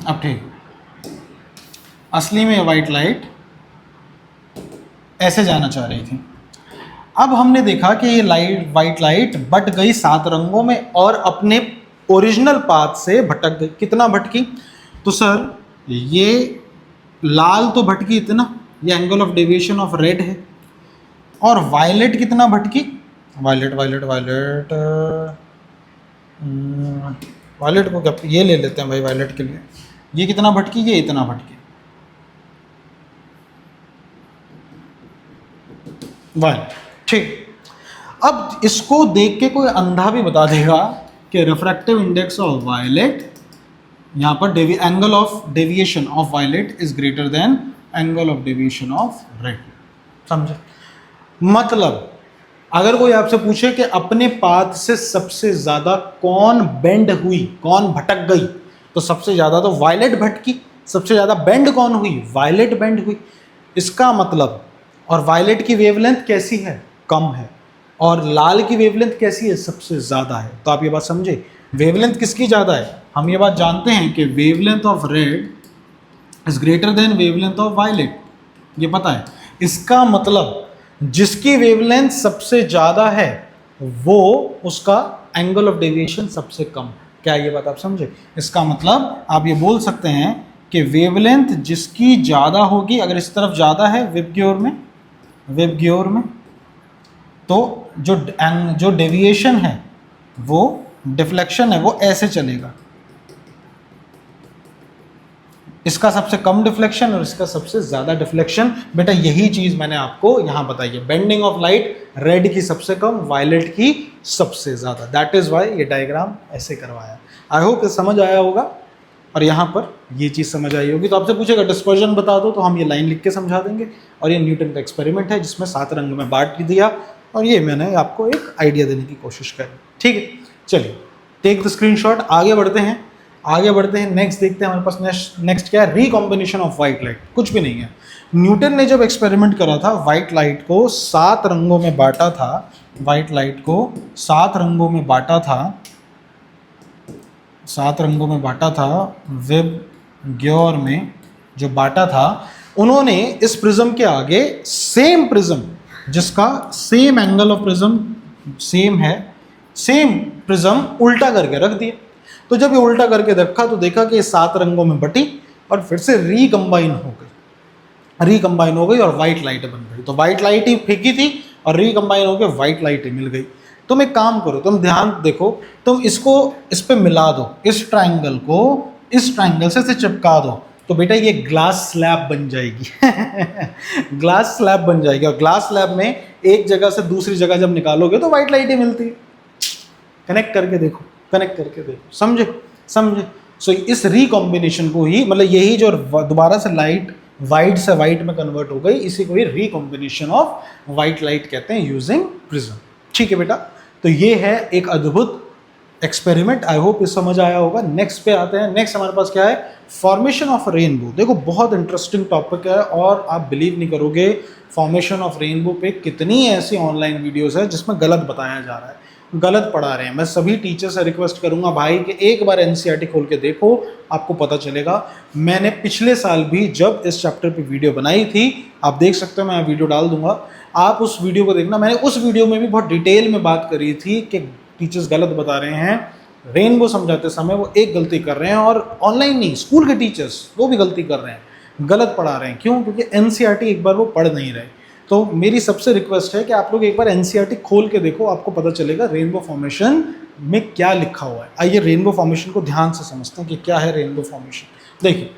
अब ठीक, असली में वाइट लाइट ऐसे जाना चाह रही थी। अब हमने देखा कि ये वाइट लाइट बट गई 7 रंगों में और अपने ओरिजिनल पाथ से भटक गई। कितना भटकी? तो सर ये लाल तो भटकी इतना, ये angle of deviation of red है। और वायलेट कितना भटकी? वायलेट को क्या, ये ले लेते हैं भाई वायलेट के लिए। ये कितना भटकी? ये इतना भटकी, वायलेट, ठीक। अब इसको देख के कोई अंधा भी बता देगा कि रिफ्रैक्टिव इंडेक्स ऑफ वायलेट, यहाँ पर angle of deviation of violet is greater than angle of deviation of red. समझे? मतलब अगर कोई आपसे पूछे कि अपने पाथ से सबसे ज्यादा कौन बेंड हुई, कौन भटक गई, तो सबसे ज्यादा तो वायलेट भटकी। सबसे ज्यादा बेंड कौन हुई? वायलेट बेंड हुई। इसका मतलब, और वायलेट की वेवलेंथ कैसी है? कम है। और लाल की वेवलेंथ कैसी है? सबसे ज़्यादा है। तो आप ये बात समझे, वेवलेंथ किसकी ज़्यादा है? हम ये बात जानते हैं कि wavelength of red is greater than wavelength of violet, ये पता है। इसका मतलब जिसकी वेवलेंथ सबसे ज़्यादा है वो उसका एंगल ऑफ डेविएशन सबसे कम। क्या ये बात आप समझे? इसका मतलब आप ये बोल सकते हैं कि वेवलेंथ जिसकी ज़्यादा होगी, अगर इस तरफ ज़्यादा है वेबग्योर में, तो जो डेविएशन है, वो डिफ्लेक्शन है, वो ऐसे चलेगा। इसका सबसे कम डिफ्लेक्शन और इसका सबसे ज़्यादा डिफ्लेक्शन। बेटा यही चीज़ मैंने आपको यहाँ बताई है। बेंडिंग ऑफ लाइट रेड की सबसे कम, वायलेट की सबसे ज़्यादा। दैट इज़ वाई ये डायग्राम ऐसे करवाया। आई होप समझ आया होगा और यहाँ पर ये चीज़ समझ आई होगी। तो आपसे पूछेगा डिस्पर्जन बता दो, तो हम ये लाइन लिख के समझा देंगे। और ये न्यूटन का एक्सपेरिमेंट है जिसमें 7 रंग में बांट दिया और ये मैंने आपको एक आइडिया देने की कोशिश करी। ठीक है, चलिए टेक द स्क्रीनशॉट, आगे बढ़ते हैं। आगे बढ़ते हैं, नेक्स्ट देखते हैं हमारे पास नेक्स्ट क्या है, रिकॉम्बिनेशन ऑफ वाइट लाइट। कुछ भी नहीं है, न्यूटन ने जब एक्सपेरिमेंट करा था, वाइट लाइट को 7 रंगों में बांटा था, वाइट लाइट को 7 रंगों में बांटा था, 7 रंगों में बांटा था, विबग्योर में जो बांटा था, उन्होंने इस प्रिज्म के आगे सेम प्रिज्म जिसका same angle of prism same है, सेम प्रिज्म उल्टा करके रख दिया। तो जब ये उल्टा करके रखा तो देखा कि 7 रंगों में बटी और फिर से रिकम्बाइन हो गई और वाइट लाइट बन गई। तो वाइट लाइट ही फेंकी थी और रिकम्बाइन होकर वाइट लाइट ही मिल गई। तुम एक काम करो, तुम ध्यान देखो, तुम इसको इस पे मिला दो, इस ट्राइंगल को इस ट्राइंगल से चिपका दो, तो बेटा ये ग्लास स्लैब बन जाएगी ग्लास स्लैब बन जाएगी। और ग्लास स्लैब में एक जगह से दूसरी जगह जब निकालोगे तो वाइट लाइट ही मिलती है। कनेक्ट करके देखो, कनेक्ट करके देखो, समझे। सो इस रिकॉम्बिनेशन को ही, मतलब यही जो दोबारा से लाइट वाइट से वाइट में कन्वर्ट हो गई, इसी को ही रिकॉम्बिनेशन ऑफ वाइट लाइट कहते हैं यूजिंग प्रिज्म। ठीक है बेटा, तो ये है एक अद्भुत एक्सपेरिमेंट। आई होप ये समझ आया होगा। नेक्स्ट पे आते हैं। नेक्स्ट हमारे पास क्या है, फॉर्मेशन ऑफ रेनबो। देखो बहुत इंटरेस्टिंग टॉपिक है और आप बिलीव नहीं करोगे, फॉर्मेशन ऑफ रेनबो पे कितनी ऐसी ऑनलाइन वीडियोस है जिसमें गलत बताया जा रहा है, गलत पढ़ा रहे हैं। मैं सभी टीचर से रिक्वेस्ट करूंगा भाई कि एक बार एनसीईआरटी खोल के देखो, आपको पता चलेगा। मैंने पिछले साल भी जब इस चैप्टर पे वीडियो बनाई थी, आप देख सकते हो, मैं वीडियो डाल दूंगा, आप उस वीडियो को देखना। मैंने उस वीडियो में भी बहुत डिटेल में बात करी थी कि टीचर्स गलत बता रहे हैं, रेनबो समझाते समय वो एक गलती कर रहे हैं, और ऑनलाइन नहीं, स्कूल के टीचर्स वो भी गलती कर रहे हैं, गलत पढ़ा रहे हैं। क्यों? क्योंकि एनसीईआरटी एक बार वो पढ़ नहीं रहे। तो मेरी सबसे रिक्वेस्ट है कि आप लोग एक बार एनसीईआरटी खोल के देखो, आपको पता चलेगा रेनबो फॉर्मेशन में क्या लिखा हुआ है। आइए रेनबो फॉर्मेशन को ध्यान से समझते हैं कि क्या है रेनबो फॉर्मेशन। देखिए,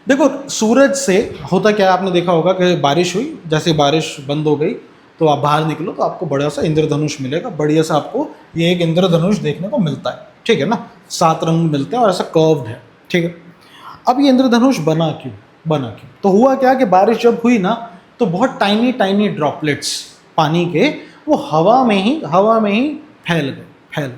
देखो सूरज से होता क्या है, आपने देखा होगा कि बारिश हुई, जैसे बारिश बंद हो गई तो आप बाहर निकलो तो आपको बड़ा सा इंद्रधनुष मिलेगा, बढ़िया सा आपको ये एक इंद्रधनुष देखने को मिलता है। ठीक है ना, 7 रंग मिलते हैं और ऐसा कर्व्ड है। ठीक है, अब ये इंद्रधनुष बना क्यों? तो हुआ क्या कि बारिश जब हुई ना, तो बहुत टाइनी ड्रॉपलेट्स पानी के वो हवा में ही फैल गए।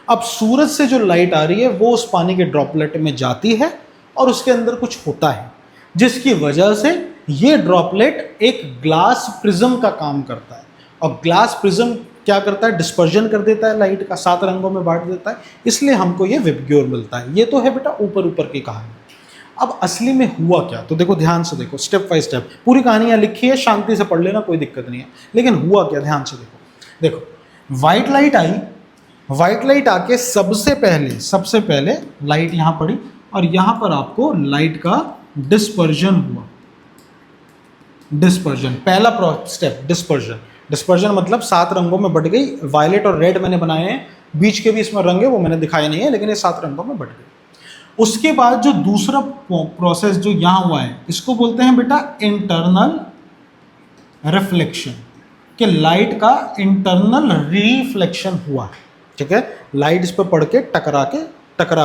अब सूरज से जो लाइट आ रही है वो उस पानी के ड्रॉपलेट में जाती है और उसके अंदर कुछ होता है, जिसकी वजह से ये ड्रॉपलेट एक ग्लास प्रिज्म का काम करता है। और ग्लास प्रिज्म क्या करता है? डिस्पर्जन कर देता है लाइट का, 7 रंगों में बांट देता है, इसलिए हमको ये विबग्योर मिलता है। ये तो है बेटा ऊपर की कहानी। अब असली में हुआ क्या, तो देखो ध्यान से देखो, स्टेप बाय स्टेप पूरी कहानी यहाँ लिखी है, शांति से पढ़ लेना, कोई दिक्कत नहीं है। लेकिन हुआ क्या, ध्यान से देखो वाइट लाइट आई, वाइट लाइट आके सबसे पहले लाइट यहाँ पड़ी और यहाँ पर आपको लाइट का डिस्पर्जन हुआ। डिस्पर्जन पहला स्टेप, डिस्पर्जन मतलब 7 रंगों में बट गई। वायलेट और रेड मैंने बनाए हैं, बीच के भी इसमें रंग है वो मैंने दिखाए नहीं है, लेकिन ये 7 रंगों में बट गई। उसके बाद जो दूसरा प्रोसेस जो यहां हुआ है, इसको बोलते हैं बेटा इंटरनल रिफ्लेक्शन, कि लाइट का इंटरनल रिफ्लेक्शन हुआ। ठीक है, लाइट इस पर पड़ के टकरा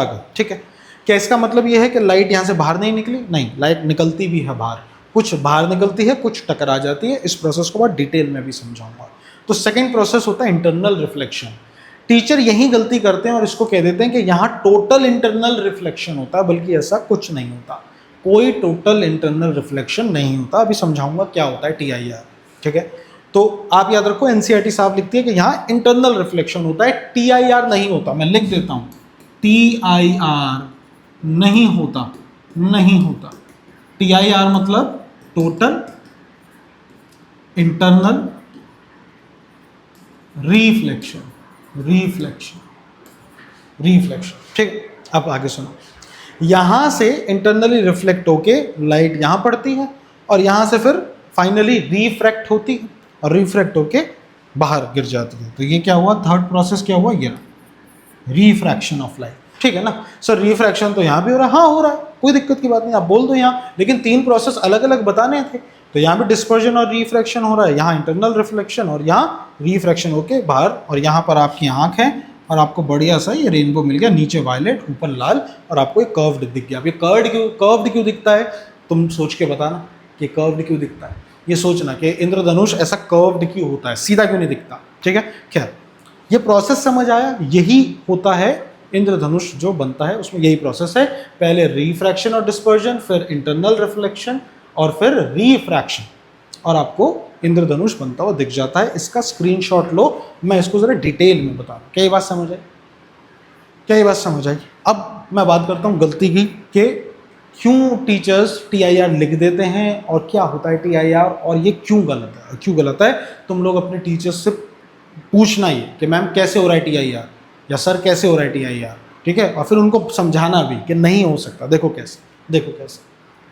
गई। ठीक है, क्या इसका मतलब यह है कि लाइट यहां से बाहर नहीं निकली? नहीं, लाइट निकलती भी है बाहर, कुछ बाहर निकलती है, कुछ टकरा जाती है। इस प्रोसेस को बहुत डिटेल में भी समझाऊंगा। तो सेकेंड प्रोसेस होता है इंटरनल रिफ्लेक्शन। टीचर यही गलती करते हैं और इसको कह देते हैं कि यहाँ टोटल इंटरनल रिफ्लेक्शन होता है, बल्कि ऐसा कुछ नहीं होता, कोई टोटल इंटरनल रिफ्लेक्शन नहीं होता। अभी समझाऊंगा क्या होता है TIR। ठीक है, तो आप याद रखो, एनसीईआरटी साहब लिखती है कि यहाँ इंटरनल रिफ्लेक्शन होता है, TIR नहीं होता। मैं लिख देता हूँ, TIR नहीं होता। TIR मतलब टोटल इंटरनल रिफ्लेक्शन। ठीक, अब आगे सुनो, यहां से इंटरनली रिफ्लेक्ट होके लाइट यहां पड़ती है और यहां से फिर फाइनली रिफ्रैक्ट होती है और रिफ्रैक्ट होके बाहर गिर जाती है। तो ये क्या हुआ, थर्ड प्रोसेस क्या हुआ, ये रिफ्रैक्शन ऑफ लाइट। ठीक है ना सर, रिफ्रैक्शन तो यहाँ भी हो रहा है, हाँ हो रहा है, कोई दिक्कत की बात नहीं, आप बोल दो यहाँ, लेकिन 3 प्रोसेस अलग अलग बताने थे। तो यहाँ भी डिस्पर्जन और रिफ्रैक्शन हो रहा है, यहाँ इंटरनल रिफ्लेक्शन और यहाँ रिफ्रैक्शन होके बाहर, और यहाँ पर आपकी आँख है और आपको बढ़िया सा ये रेनबो मिल गया, नीचे वायलेट ऊपर लाल, और आपको एक कर्व्ड दिख गया। अब ये कर्व्ड क्यों दिखता है, तुम सोच के बताना कि कर्व्ड क्यों दिखता है। ये सोचना कि इंद्रधनुष ऐसा कर्व्ड क्यों होता है, सीधा क्यों नहीं दिखता। ठीक है, खैर ये प्रोसेस समझ आया, यही होता है इंद्रधनुष जो बनता है उसमें यही प्रोसेस है, पहले रिफ्रैक्शन और डिस्पर्जन, फिर इंटरनल रिफ्लेक्शन और फिर रिफ्रैक्शन, और आपको इंद्रधनुष बनता हुआ दिख जाता है। इसका स्क्रीनशॉट लो, मैं इसको जरा डिटेल में बता रहा हूँ। क्या ये बात समझ आई? क्या ये बात समझ आई? अब मैं बात करता हूँ गलती की कि क्यों टीचर्स TIR लिख देते हैं और क्या होता है TIR और ये क्यों गलत है। क्यों गलत है तुम लोग अपने टीचर्स से पूछना ही कि मैम कैसे हो रहा है TIR या सर कैसे हो रहा है TIR, ठीक है, और फिर उनको समझाना भी कि नहीं हो सकता। देखो कैसे, देखो कैसे,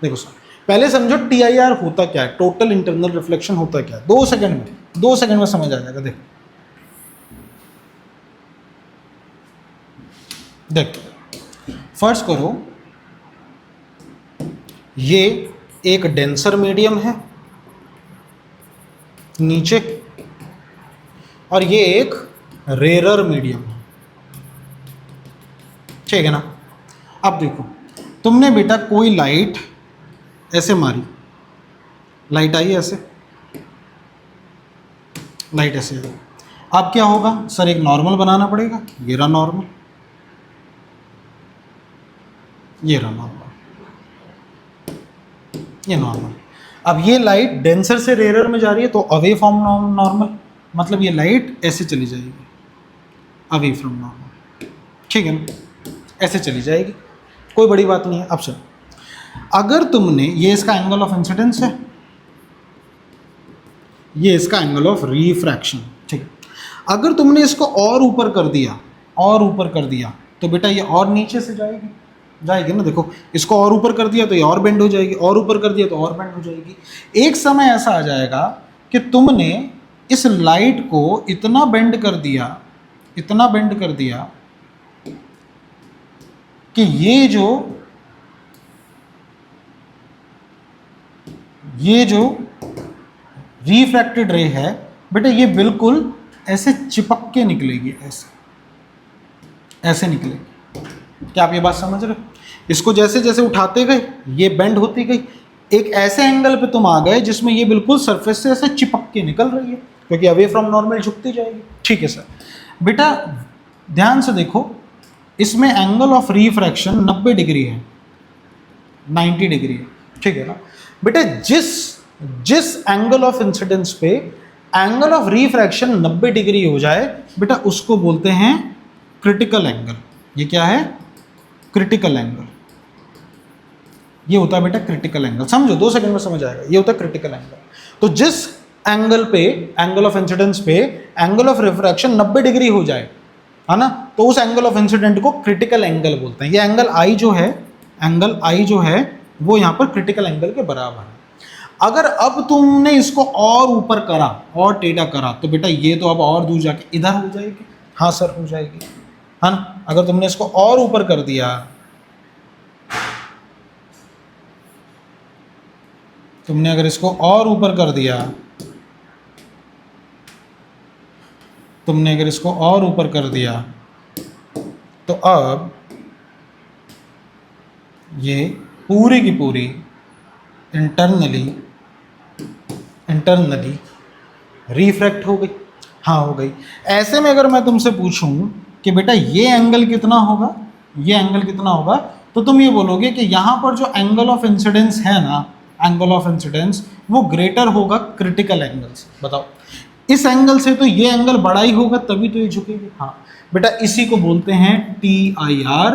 देखो सर पहले समझो TIR होता क्या है, टोटल इंटरनल रिफ्लेक्शन होता क्या है। 2 सेकंड में समझ आ जाएगा। देखो देखो फर्ज करो ये एक डेंसर मीडियम है नीचे, और ये एक रेरर मीडियम है, ठीक है ना। अब देखो तुमने बेटा कोई लाइट ऐसे मारी, लाइट आई ऐसे, लाइट ऐसे आई। अब क्या होगा सर, एक नॉर्मल बनाना पड़ेगा। ये रहा नॉर्मल, ये रहा नॉर्मल, ये नॉर्मल। अब ये लाइट डेंसर से रेरर में जा रही है तो अवे फ्रॉम नॉर्मल, मतलब ये लाइट ऐसे चली जाएगी अवे फ्रॉम नॉर्मल, ठीक है ना, ऐसे चली जाएगी, कोई बड़ी बात नहीं है। अब चलो, अगर तुमने, ये इसका एंगल ऑफ इंसिडेंस है, ये इसका एंगल ऑफ रिफ्रैक्शन, ठीक है। अगर तुमने इसको और ऊपर कर दिया, और ऊपर कर दिया, तो बेटा ये और नीचे से जाएगी, जाएगी ना। देखो इसको और ऊपर कर दिया तो ये और बेंड हो जाएगी, और ऊपर कर दिया तो और बेंड हो जाएगी। एक समय ऐसा आ जाएगा कि तुमने इस लाइट को इतना बेंड कर दिया, इतना बेंड कर दिया कि ये जो रिफ्रैक्टेड रे है बेटा, ये बिल्कुल ऐसे चिपक के निकलेगी, ऐसे ऐसे निकलेगी। क्या आप ये बात समझ रहे हो? इसको जैसे जैसे उठाते गए ये बेंड होती गई, एक ऐसे एंगल पे तुम आ गए जिसमें ये बिल्कुल सरफेस से ऐसे चिपक के निकल रही है, क्योंकि अवे फ्रॉम नॉर्मल झुकती जाएगी, ठीक है सर। बेटा ध्यान से देखो, इसमें एंगल ऑफ रिफ्रैक्शन 90 डिग्री है, 90 डिग्री है, ठीक है ना। बेटा जिस एंगल ऑफ इंसिडेंस पे एंगल ऑफ रिफ्रैक्शन 90 डिग्री हो जाए बेटा, उसको बोलते हैं क्रिटिकल एंगल। ये क्या है? Critical angle. ये होता है बेटा क्रिटिकल एंगल, समझो 2 सेकंड में समझ आएगा। ये होता है क्रिटिकल एंगल। तो जिस एंगल पे, एंगल ऑफ इंसिडेंस पे एंगल ऑफ रिफ्रैक्शन 90 डिग्री हो जाए, है ना, तो उस एंगल ऑफ इंसिडेंट को क्रिटिकल एंगल बोलते हैं। ये एंगल आई जो है, एंगल आई जो है वो यहाँ पर क्रिटिकल एंगल के बराबर है। अगर अब तुमने इसको और ऊपर करा और टेढ़ा करा तो बेटा ये तो अब और दूर जाके इधर हो जाएगी। हाँ सर हो जाएगी, है ना। अगर तुमने इसको और ऊपर कर दिया, तुमने अगर इसको और ऊपर कर दिया, तुमने अगर इसको और ऊपर कर दिया तो अब ये पूरी की पूरी इंटरनली रिफ्रैक्ट हो गई। हाँ हो गई। ऐसे में अगर मैं तुमसे पूछूं कि बेटा ये एंगल कितना होगा, ये एंगल कितना होगा, तो तुम ये बोलोगे कि यहाँ पर जो एंगल ऑफ इंसिडेंस है ना, एंगल ऑफ इंसिडेंस वो ग्रेटर होगा क्रिटिकल एंगल से। बताओ, इस एंगल से तो ये एंगल बड़ा ही होगा तभी तो ये झुकेगी। हाँ बेटा, इसी को बोलते हैं TIR,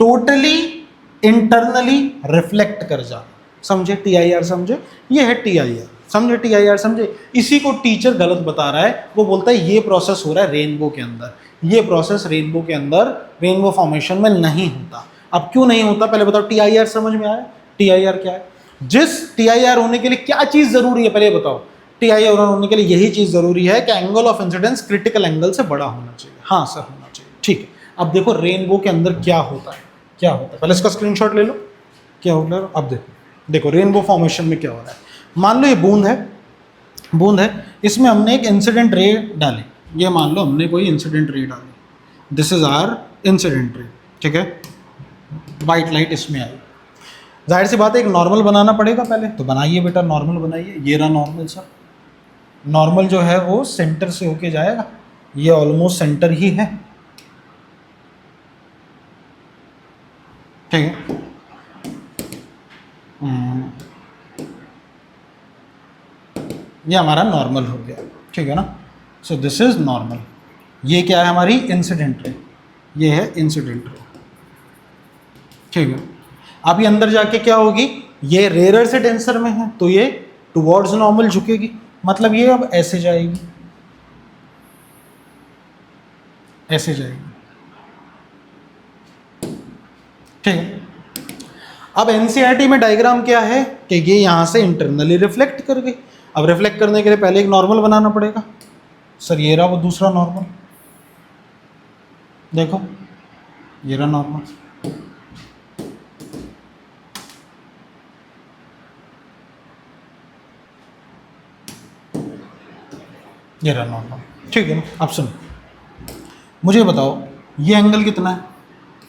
टोटली इंटरनली रिफ्लेक्ट कर जाना। समझे TIR? समझे? ये है TIR। समझे TIR? समझे? इसी को टीचर गलत बता रहा है। वो बोलता है ये प्रोसेस हो रहा है रेनबो के अंदर, ये प्रोसेस रेनबो के अंदर, रेनबो फॉर्मेशन में नहीं होता। अब क्यों नहीं होता पहले बताओ। TIR समझ में आया? TIR क्या है? जिस TIR होने के लिए क्या चीज़ ज़रूरी है पहले बताओ। TIR होने के लिए यही चीज़ ज़रूरी है कि angle of incidence critical angle से बड़ा होना चाहिए। हाँ सर होना चाहिए, ठीक है। अब देखो रेनबो के अंदर क्या होता है, क्या होता है, पहले इसका स्क्रीनशॉट ले लो। क्या हो रहा है अब देखो, देखो रेनबो फॉर्मेशन में क्या हो रहा है। मान लो ये बूंद है, बूंद है, इसमें हमने एक इंसिडेंट रे डाली। ये मान लो हमने कोई इंसिडेंट रे डाली, this is our incident ray, ठीक है। वाइट लाइट इसमें आई, जाहिर सी बात है एक नॉर्मल बनाना पड़ेगा पहले, तो बनाइए बेटा नॉर्मल बनाइए। ये रहा नॉर्मल सर। नॉर्मल जो है वो सेंटर से होके जाएगा, ये ऑलमोस्ट सेंटर ही है, ठीक है। ये हमारा नॉर्मल हो गया, ठीक है ना। सो दिस इज नॉर्मल। ये क्या है, हमारी इंसिडेंट रे, ये है इंसिडेंट रे, ठीक है। अब ये अंदर जाके क्या होगी, ये रेयर से डेंसर में है तो ये टुवर्ड्स नॉर्मल झुकेगी, मतलब ये अब ऐसे जाएगी, ऐसे जाएगी, ठीक है। अब एनसीईआरटी में डायग्राम क्या है कि ये यहां से इंटरनली रिफ्लेक्ट कर गई। अब रिफ्लेक्ट करने के लिए पहले एक नॉर्मल बनाना पड़ेगा। सर ये रहा वो दूसरा नॉर्मल, देखो ये रहा नॉर्मल, ये रहा नॉर्मल, ठीक है ना। अब सुनो, मुझे बताओ ये एंगल कितना है।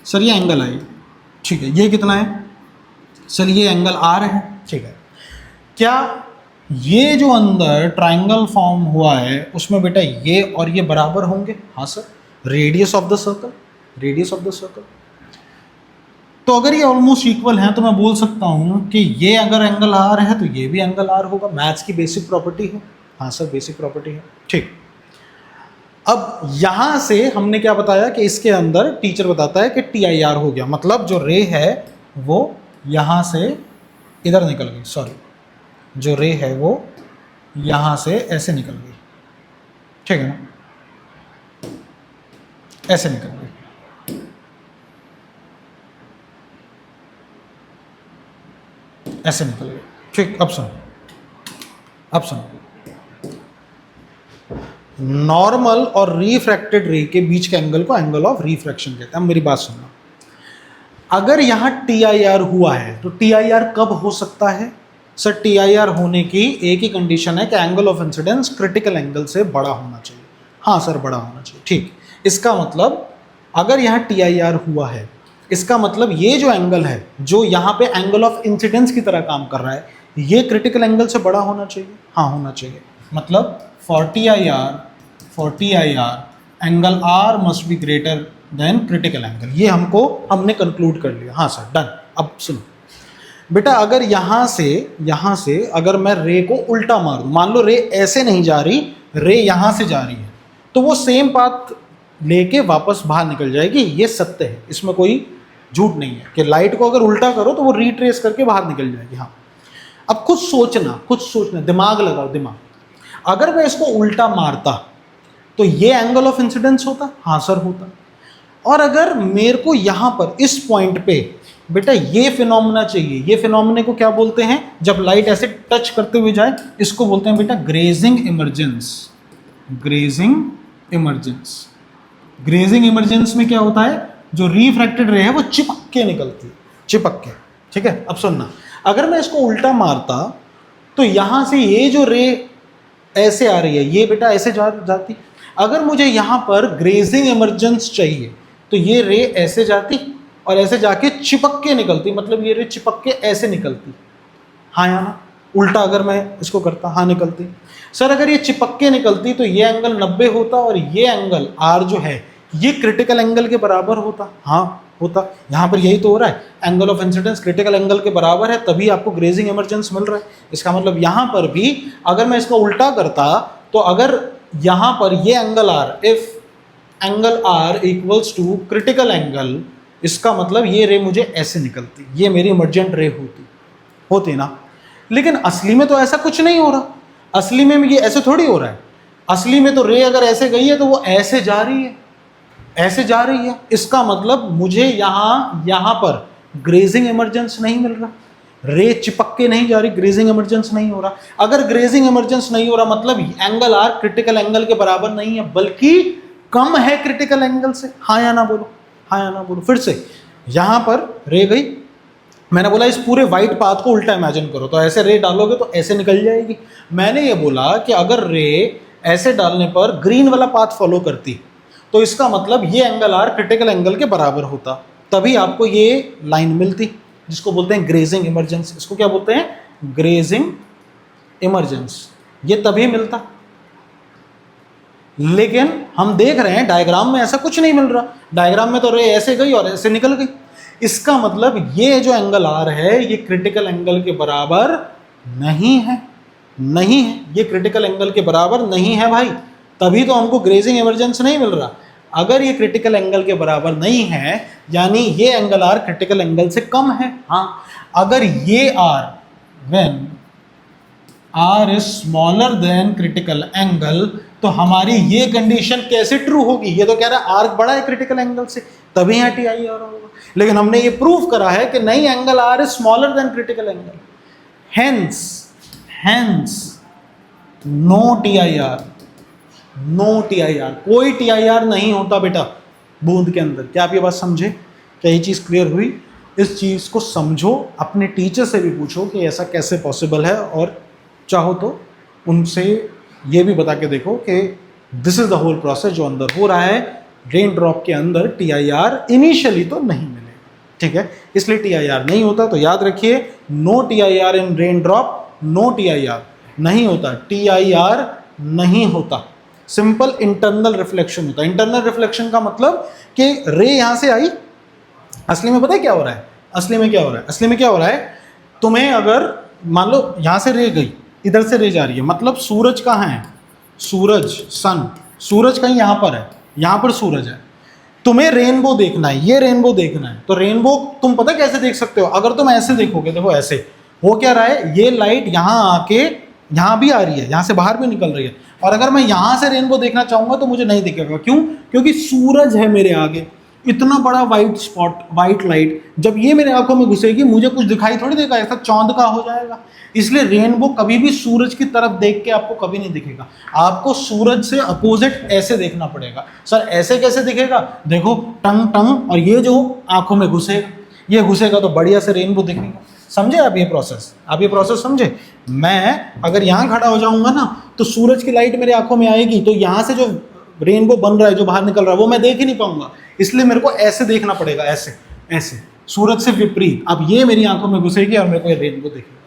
सर ये एंगल है, ठीक है। ये कितना है, सर ये एंगल आर है, ठीक है। क्या ये जो अंदर ट्रायंगल फॉर्म हुआ है उसमें बेटा ये और ये बराबर होंगे? हाँ sir, radius of the circle, radius of the circle. तो अगर ये ऑलमोस्ट इक्वल है तो मैं बोल सकता हूं कि ये अगर एंगल आर है तो ये भी एंगल आर होगा। मैथ्स की बेसिक प्रॉपर्टी है। हाँ सर, बेसिक प्रॉपर्टी है, ठीक। अब यहां से हमने क्या बताया कि इसके अंदर टीचर बताता है कि TIR हो गया, मतलब जो रे है वो यहां से इधर निकल गई, सॉरी, जो रे है वो यहां से ऐसे निकल गई, ठीक है ना, ऐसे निकल गई, ऐसे निकल गई, ठीक। अब सुनो, अब सुनो, नॉर्मल और रिफ्रैक्टेड रे के बीच के एंगल को एंगल ऑफ रिफ्रैक्शन कहते हैं। अब मेरी बात सुनना, अगर यहां TIR हुआ है तो TIR कब हो सकता है? सर TIR होने की एक ही कंडीशन है कि angle of incidence critical angle से बड़ा होना चाहिए। हाँ सर, बड़ा होना चाहिए, ठीक। इसका मतलब अगर यहाँ TIR हुआ है, इसका मतलब ये जो एंगल है जो यहाँ पे एंगल ऑफ इंसिडेंस की तरह काम कर रहा है, ये क्रिटिकल एंगल से बड़ा होना चाहिए। हाँ, होना चाहिए। मतलब for TIR angle R must be greater than critical angle. ये हमने कंक्लूड कर लिया। हाँ सर, डन। अब सुनो बेटा, अगर यहाँ से अगर मैं रे को उल्टा मार दूं, मान लो रे ऐसे नहीं जा रही, रे यहाँ से जा रही है, तो वो सेम पाथ लेके वापस बाहर निकल जाएगी। ये सत्य है, इसमें कोई झूठ नहीं है कि लाइट को अगर उल्टा करो तो वो रिट्रेस करके बाहर निकल जाएगी। हाँ, अब खुद सोचना, दिमाग लगाओ, दिमाग। अगर मैं इसको उल्टा मारता तो ये एंगल ऑफ इंसिडेंस होता? हाँ सर, होता। और अगर मेरे को यहां पर इस पॉइंट पे बेटा ये फिनोमेना चाहिए, ये फिनोमेना को क्या बोलते हैं? जब लाइट ऐसे टच करते हुए जाए, इसको बोलते हैं बेटा grazing emergence. Grazing emergence, grazing emergence में क्या होता है, जो रिफ्रैक्टेड रे है वो चिपक के निकलती है, चिपक के, ठीक है। अब सुनना, अगर मैं इसको उल्टा मारता तो यहां से ये जो रे ऐसे आ रही है, ये बेटा ऐसे जाती। अगर मुझे यहां पर ग्रेजिंग इमर्जेंस चाहिए तो ये रे ऐसे जाती और ऐसे जाके चिपक के निकलती, मतलब ये रे चिपक के ऐसे निकलती। हाँ या ना? उल्टा अगर मैं इसको करता, हाँ निकलती। सर अगर ये चिपक के निकलती तो ये एंगल 90 होता और ये एंगल R जो है ये क्रिटिकल एंगल के बराबर होता। हाँ होता। यहाँ पर यही तो हो रहा है, angle of incidence critical angle के बराबर है, तभी आपको ग्रेजिंग इमर्जेंस मिल रहा है। इसका मतलब यहाँ पर भी अगर मैं इसको उल्टा करता तो अगर यहाँ पर ये angle R, if angle R equals to critical angle, इसका मतलब ये रे मुझे ऐसे निकलती, ये मेरी इमर्जेंट रे होती ना। लेकिन असली में तो ऐसा कुछ नहीं हो रहा। असली में ये ऐसे थोड़ी हो रहा है। असली में तो रे अगर ऐसे गई है तो वो ऐसे जा रही है, ऐसे जा रही है। इसका मतलब मुझे यहाँ पर ग्रेजिंग इमर्जेंस नहीं मिल रहा, रे चिपक के नहीं जा रही, ग्रेजिंग इमर्जेंस नहीं हो रहा। अगर ग्रेजिंग इमर्जेंस नहीं हो रहा मतलब एंगल R क्रिटिकल एंगल के बराबर नहीं है, बल्कि कम है क्रिटिकल एंगल से। हाँ या ना बोलो, हाँ या ना बोलो। फिर से यहाँ पर रे गई, मैंने बोला इस पूरे वाइट पाथ को उल्टा इमेजिन करो, तो ऐसे रे डालोगे तो ऐसे निकल जाएगी। मैंने ये बोला कि अगर रे ऐसे डालने पर ग्रीन वाला पाथ फॉलो करती तो इसका मतलब ये एंगल R क्रिटिकल एंगल के बराबर होता, तभी आपको ये लाइन मिलती, जिसको बोलते हैं ग्रेजिंग इमर्जेंस। इसको क्या बोलते हैं? Grazing emergence. ये तभी मिलता। लेकिन हम देख रहे हैं डायग्राम में ऐसा कुछ नहीं मिल रहा। डायग्राम में तो रे ऐसे गई और ऐसे निकल गई। इसका मतलब ये जो एंगल आर है ये क्रिटिकल एंगल के बराबर नहीं है, नहीं है, ये क्रिटिकल एंगल के बराबर नहीं है भाई, तभी तो हमको ग्रेजिंग एमरजेंस नहीं मिल रहा। अगर ये क्रिटिकल एंगल के बराबर नहीं है यानी ये एंगल आर क्रिटिकल एंगल से कम है। हाँ, अगर ये R when R is smaller than critical angle तो हमारी ये कंडीशन कैसे ट्रू होगी? ये तो कह रहा है आर्क बड़ा है क्रिटिकल एंगल से, तभी यहाँ टी आई आर होगा। लेकिन हमने ये प्रूव करा है कि नहीं, angle R is smaller than critical angle, hence no T I R, no T I R, कोई टी आई आर नहीं होता बेटा बूंद के अंदर। क्या आप ये बात समझे? क्या ये चीज़ क्लियर हुई? इस चीज़ को समझो, अपने टीचर से भी पूछो कि ऐसा कैसे पॉसिबल है, और चाहो तो उनसे ये भी बता के देखो कि this is the whole process जो अंदर हो रहा है। रेन ड्रॉप के अंदर टी आई आर इनिशियली तो नहीं मिलेगा, ठीक है, इसलिए टी आई आर नहीं होता। तो याद रखिए, no T I R in raindrop, no T I R नहीं होता, टी आई आर नहीं होता, सिंपल इंटरनल रिफ्लेक्शन होता है। इंटरनल रिफ्लेक्शन का मतलब कि रे यहां से आई, असली में पता है क्या हो रहा है? असली में क्या हो रहा है? असली में क्या हो रहा है, तुम्हें अगर मान लो यहां से रे गई, इधर से रे जा रही है, मतलब सूरज कहाँ है? सूरज, सन, सूरज कहीं यहां पर है, यहां पर सूरज है, तुम्हें रेनबो देखना है, ये रेनबो देखना है। तो रेनबो तुम पता कैसे देख सकते हो? अगर तुम ऐसे देखोगे, देखो ऐसे हो क्या रहा है, ये लाइट यहां आके यहां भी आ रही है, यहां से बाहर भी निकल रही है, और अगर मैं यहां से रेनबो देखना चाहूंगा तो मुझे नहीं दिखेगा। क्यों? क्योंकि सूरज है मेरे आगे, इतना बड़ा वाइट स्पॉट, वाइट लाइट, जब ये मेरे आंखों में घुसेगी मुझे कुछ दिखाई थोड़ी देगा, ऐसा चांद का हो जाएगा। इसलिए रेनबो कभी भी सूरज की तरफ देख के आपको कभी नहीं दिखेगा, आपको सूरज से अपोजिट ऐसे देखना पड़ेगा। सर ऐसे कैसे दिखेगा? देखो टंग टंग, और ये जो आंखों में घुसेगा, ये घुसेगा तो बढ़िया से रेनबो दिखेगा। समझे आप ये प्रोसेस? आप ये प्रोसेस समझे? मैं अगर यहाँ खड़ा हो जाऊंगा ना तो सूरज की लाइट मेरे आंखों में आएगी, तो यहाँ से जो रेनबो बन रहा है, जो बाहर निकल रहा है, वो मैं देख ही नहीं पाऊंगा। इसलिए मेरे को ऐसे देखना पड़ेगा, ऐसे ऐसे, सूरज से विपरीत। अब ये मेरी आंखों में घुसेगी और मेरे को ये रेनबो दिखेगा।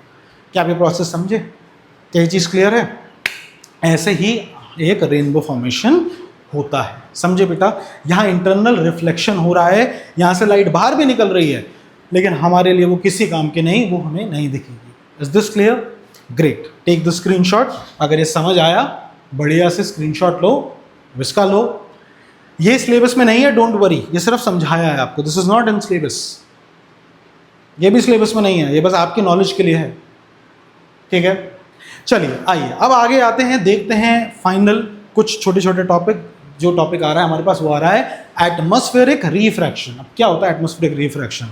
क्या आप ये प्रोसेस समझे? क्या ये चीज़ क्लियर है? ऐसे ही एक रेनबो फॉर्मेशन होता है। समझे बेटा? यहाँ इंटरनल रिफ्लेक्शन हो रहा है, यहाँ से लाइट बाहर भी निकल रही है, लेकिन हमारे लिए वो किसी काम की नहीं, वो हमें नहीं दिखेगी। Is this clear? Great, take the screenshot. अगर ये समझ आया, बढ़िया से स्क्रीनशॉट लो, विस्का लो। ये सिलेबस में नहीं है, डोंट वरी, ये सिर्फ समझाया है आपको, this is not in syllabus, ये भी सिलेबस में नहीं है, ये बस आपकी नॉलेज के लिए है, ठीक है। चलिए आइए अब आगे आते हैं, देखते हैं फाइनल कुछ छोटे छोटे टॉपिक। जो टॉपिक आ रहा है हमारे पास वो आ रहा है एटमॉस्फेरिक रिफ्रैक्शन। अब क्या होता है एटमॉस्फेरिक रिफ्रैक्शन?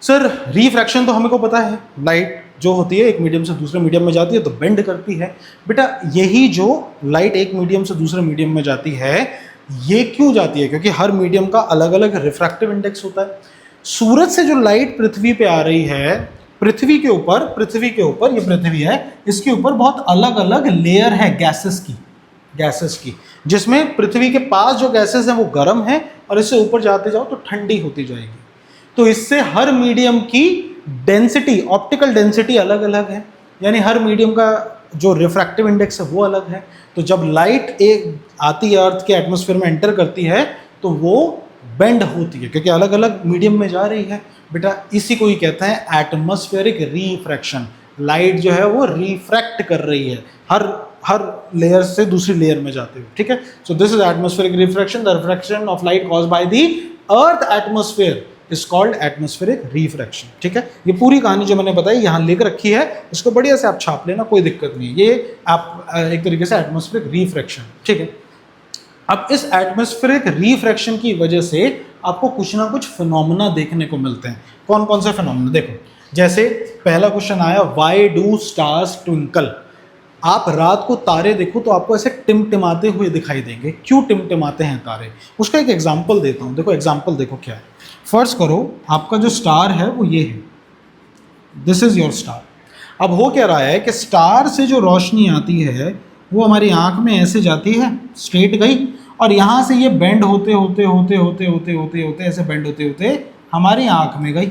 सर रिफ्रैक्शन तो हमें को पता है, लाइट जो होती है एक मीडियम से दूसरे मीडियम में जाती है तो बेंड करती है। बेटा यही जो लाइट एक मीडियम से दूसरे मीडियम में जाती है, ये क्यों जाती है? क्योंकि हर मीडियम का अलग अलग रिफ्रैक्टिव इंडेक्स होता है। सूरज से जो लाइट पृथ्वी पे आ रही है, पृथ्वी के ऊपर ये पृथ्वी है, इसके ऊपर बहुत अलग अलग लेयर है गैसेस की, जिसमें पृथ्वी के पास जो गैसेस हैं वो गर्म है और इससे ऊपर जाते जाओ तो ठंडी होती जाएगी। तो इससे हर मीडियम की डेंसिटी, ऑप्टिकल डेंसिटी अलग अलग है, यानी हर मीडियम का जो रिफ्रैक्टिव इंडेक्स है वो अलग है। तो जब लाइट एक आती है अर्थ के एटमॉस्फेयर में एंटर करती है तो वो बेंड होती है, क्योंकि अलग अलग मीडियम में जा रही है। बेटा इसी को ही कहते हैं एटमॉस्फेरिक रिफ्रैक्शन। लाइट जो है वो रिफ्रैक्ट कर रही है हर लेयर से दूसरी लेयर में जाते हुए, ठीक है। सो this is atmospheric refraction, the refraction of light caused by the earth atmosphere is called atmospheric refraction, ठीक है। ये पूरी कहानी जो मैंने बताई यहाँ लिख रखी है, इसको बढ़िया से आप छाप लेना, कोई दिक्कत नहीं। ये आप एक तरीके से एटमॉस्फेरिक रिफ्रैक्शन, ठीक है। अब इस एटमॉस्फेरिक रिफ्रैक्शन की वजह से आपको कुछ ना कुछ फिनोमेना देखने को मिलते हैं। कौन कौन से फिनोमेना? देखो, जैसे पहला क्वेश्चन आया, व्हाई डू स्टार्स ट्विंकल? आप रात को तारे देखो तो आपको ऐसे टिमटिमाते हुए दिखाई देंगे। क्यों टिमटिमाते हैं तारे? उसका एक एग्जाम्पल देता हूँ। देखो एग्जाम्पल देखो क्या है। फर्स्ट करो, आपका जो स्टार है वो ये है, दिस इज योर स्टार। अब हो क्या रहा है कि स्टार से जो रोशनी आती है वो हमारी आंख में ऐसे जाती है, स्ट्रेट गई, और यहाँ से ये बेंड होते होते होते होते होते होते होते ऐसे बेंड होते होते हमारी आंख में गई।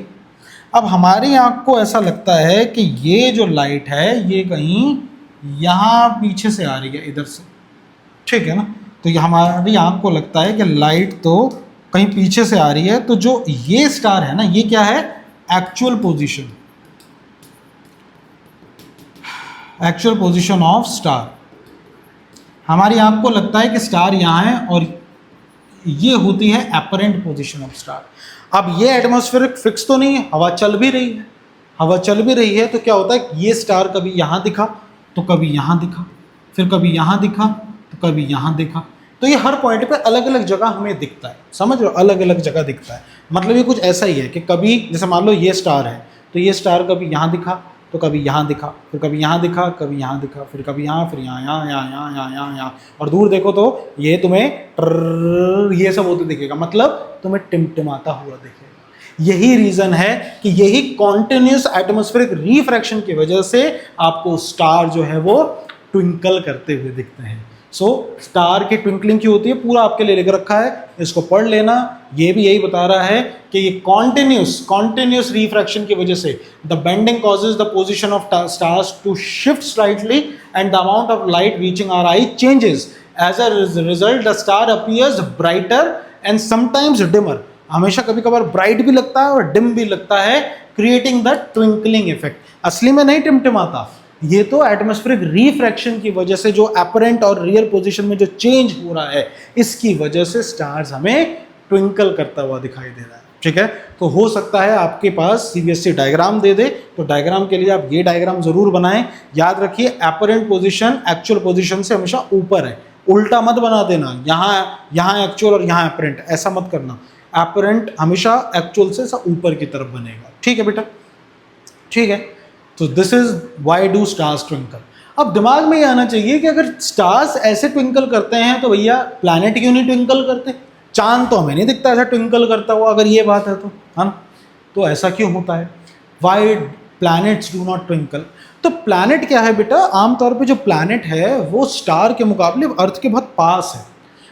अब हमारी आंख को ऐसा लगता है कि ये जो लाइट है ये कहीं यहाँ पीछे से आ रही है, इधर से, ठीक है ना। तो ये हमारी आंख को लगता है कि लाइट तो कहीं पीछे से आ रही है, तो जो ये स्टार है ना, ये क्या है, actual position, actual position of star. हमारी आंख को लगता है कि स्टार यहाँ है और ये होती है अपरेंट पोजीशन ऑफ स्टार। अब ये एटमॉस्फेरिक फिक्स तो नहीं है, हवा चल भी रही है, हवा चल भी रही है, तो क्या होता है, ये स्टार कभी यहाँ दिखा तो कभी यहाँ दिखा, फिर कभी यहाँ दिखा तो कभी यहाँ दिखा, तो ये हर पॉइंट पे अलग अलग जगह हमें दिखता है, समझ लो, अलग अलग जगह दिखता है। मतलब ये कुछ ऐसा ही है कि कभी जैसे मान लो ये स्टार है, तो ये स्टार कभी यहाँ दिखा तो कभी यहाँ दिखा, फिर कभी यहाँ दिखा, कभी यहाँ दिखा, फिर कभी यहाँ, फिर यहाँ, यहाँ, यहाँ, यहाँ, यहाँ, यहाँ, यहाँ, और दूर देखो तो ये तुम्हें ये सब होते दिखेगा, मतलब तुम्हें टिमटिमाता हुआ दिखेगा। यही रीजन है कि यही कॉन्टिन्यूस एटमॉस्फेरिक रिफ्रैक्शन की वजह से आपको स्टार जो है वो ट्विंकल करते हुए दिखते हैं। सो स्टार की ट्विंकलिंग क्यों होती है, पूरा आपके लिए लेकर रखा है, इसको पढ़ लेना। ये भी यही बता रहा है कि ये कॉन्टिन्यूस रिफ्रैक्शन की वजह से the bending causes the position of stars to shift slightly and the amount of light reaching our eye changes. As a result the star appears brighter and sometimes dimmer. हमेशा कभी कभार bright भी लगता है और डिम भी लगता है, क्रिएटिंग द ट्विंकलिंग इफेक्ट। असली में नहीं टिमटिमाता, ये तो एटमॉस्फेरिक रिफ्रैक्शन की वजह से जो अपरेंट और रियल पोजीशन में जो चेंज हो रहा है, इसकी वजह से स्टार्स हमें ट्विंकल करता हुआ दिखाई दे रहा है। ठीक है, तो हो सकता है आपके पास सीबीएसई डायग्राम दे दे, तो डायग्राम के लिए आप ये डायग्राम जरूर बनाएं। याद रखिए, अपरेंट पोजीशन एक्चुअल पोजीशन से हमेशा ऊपर है, उल्टा मत बना देना, यहाँ एक्चुअल और यहाँ अपरेंट, ऐसा मत करना। अपरेंट हमेशा एक्चुअल से ऊपर की तरफ बनेगा। ठीक है बेटा, ठीक है। तो this is why do stars twinkle. अब दिमाग में ये आना चाहिए कि अगर स्टार्स ऐसे ट्विंकल करते हैं तो भैया प्लैनेट क्यों नहीं ट्विंकल करते? चांद तो हमें नहीं दिखता ऐसा ट्विंकल करता हुआ, अगर ये बात है तो, है ना? तो ऐसा क्यों होता है? Why planets do not twinkle? तो प्लैनेट क्या है बेटा, आमतौर पे जो प्लैनेट है वो स्टार के मुकाबले अर्थ के बहुत पास है।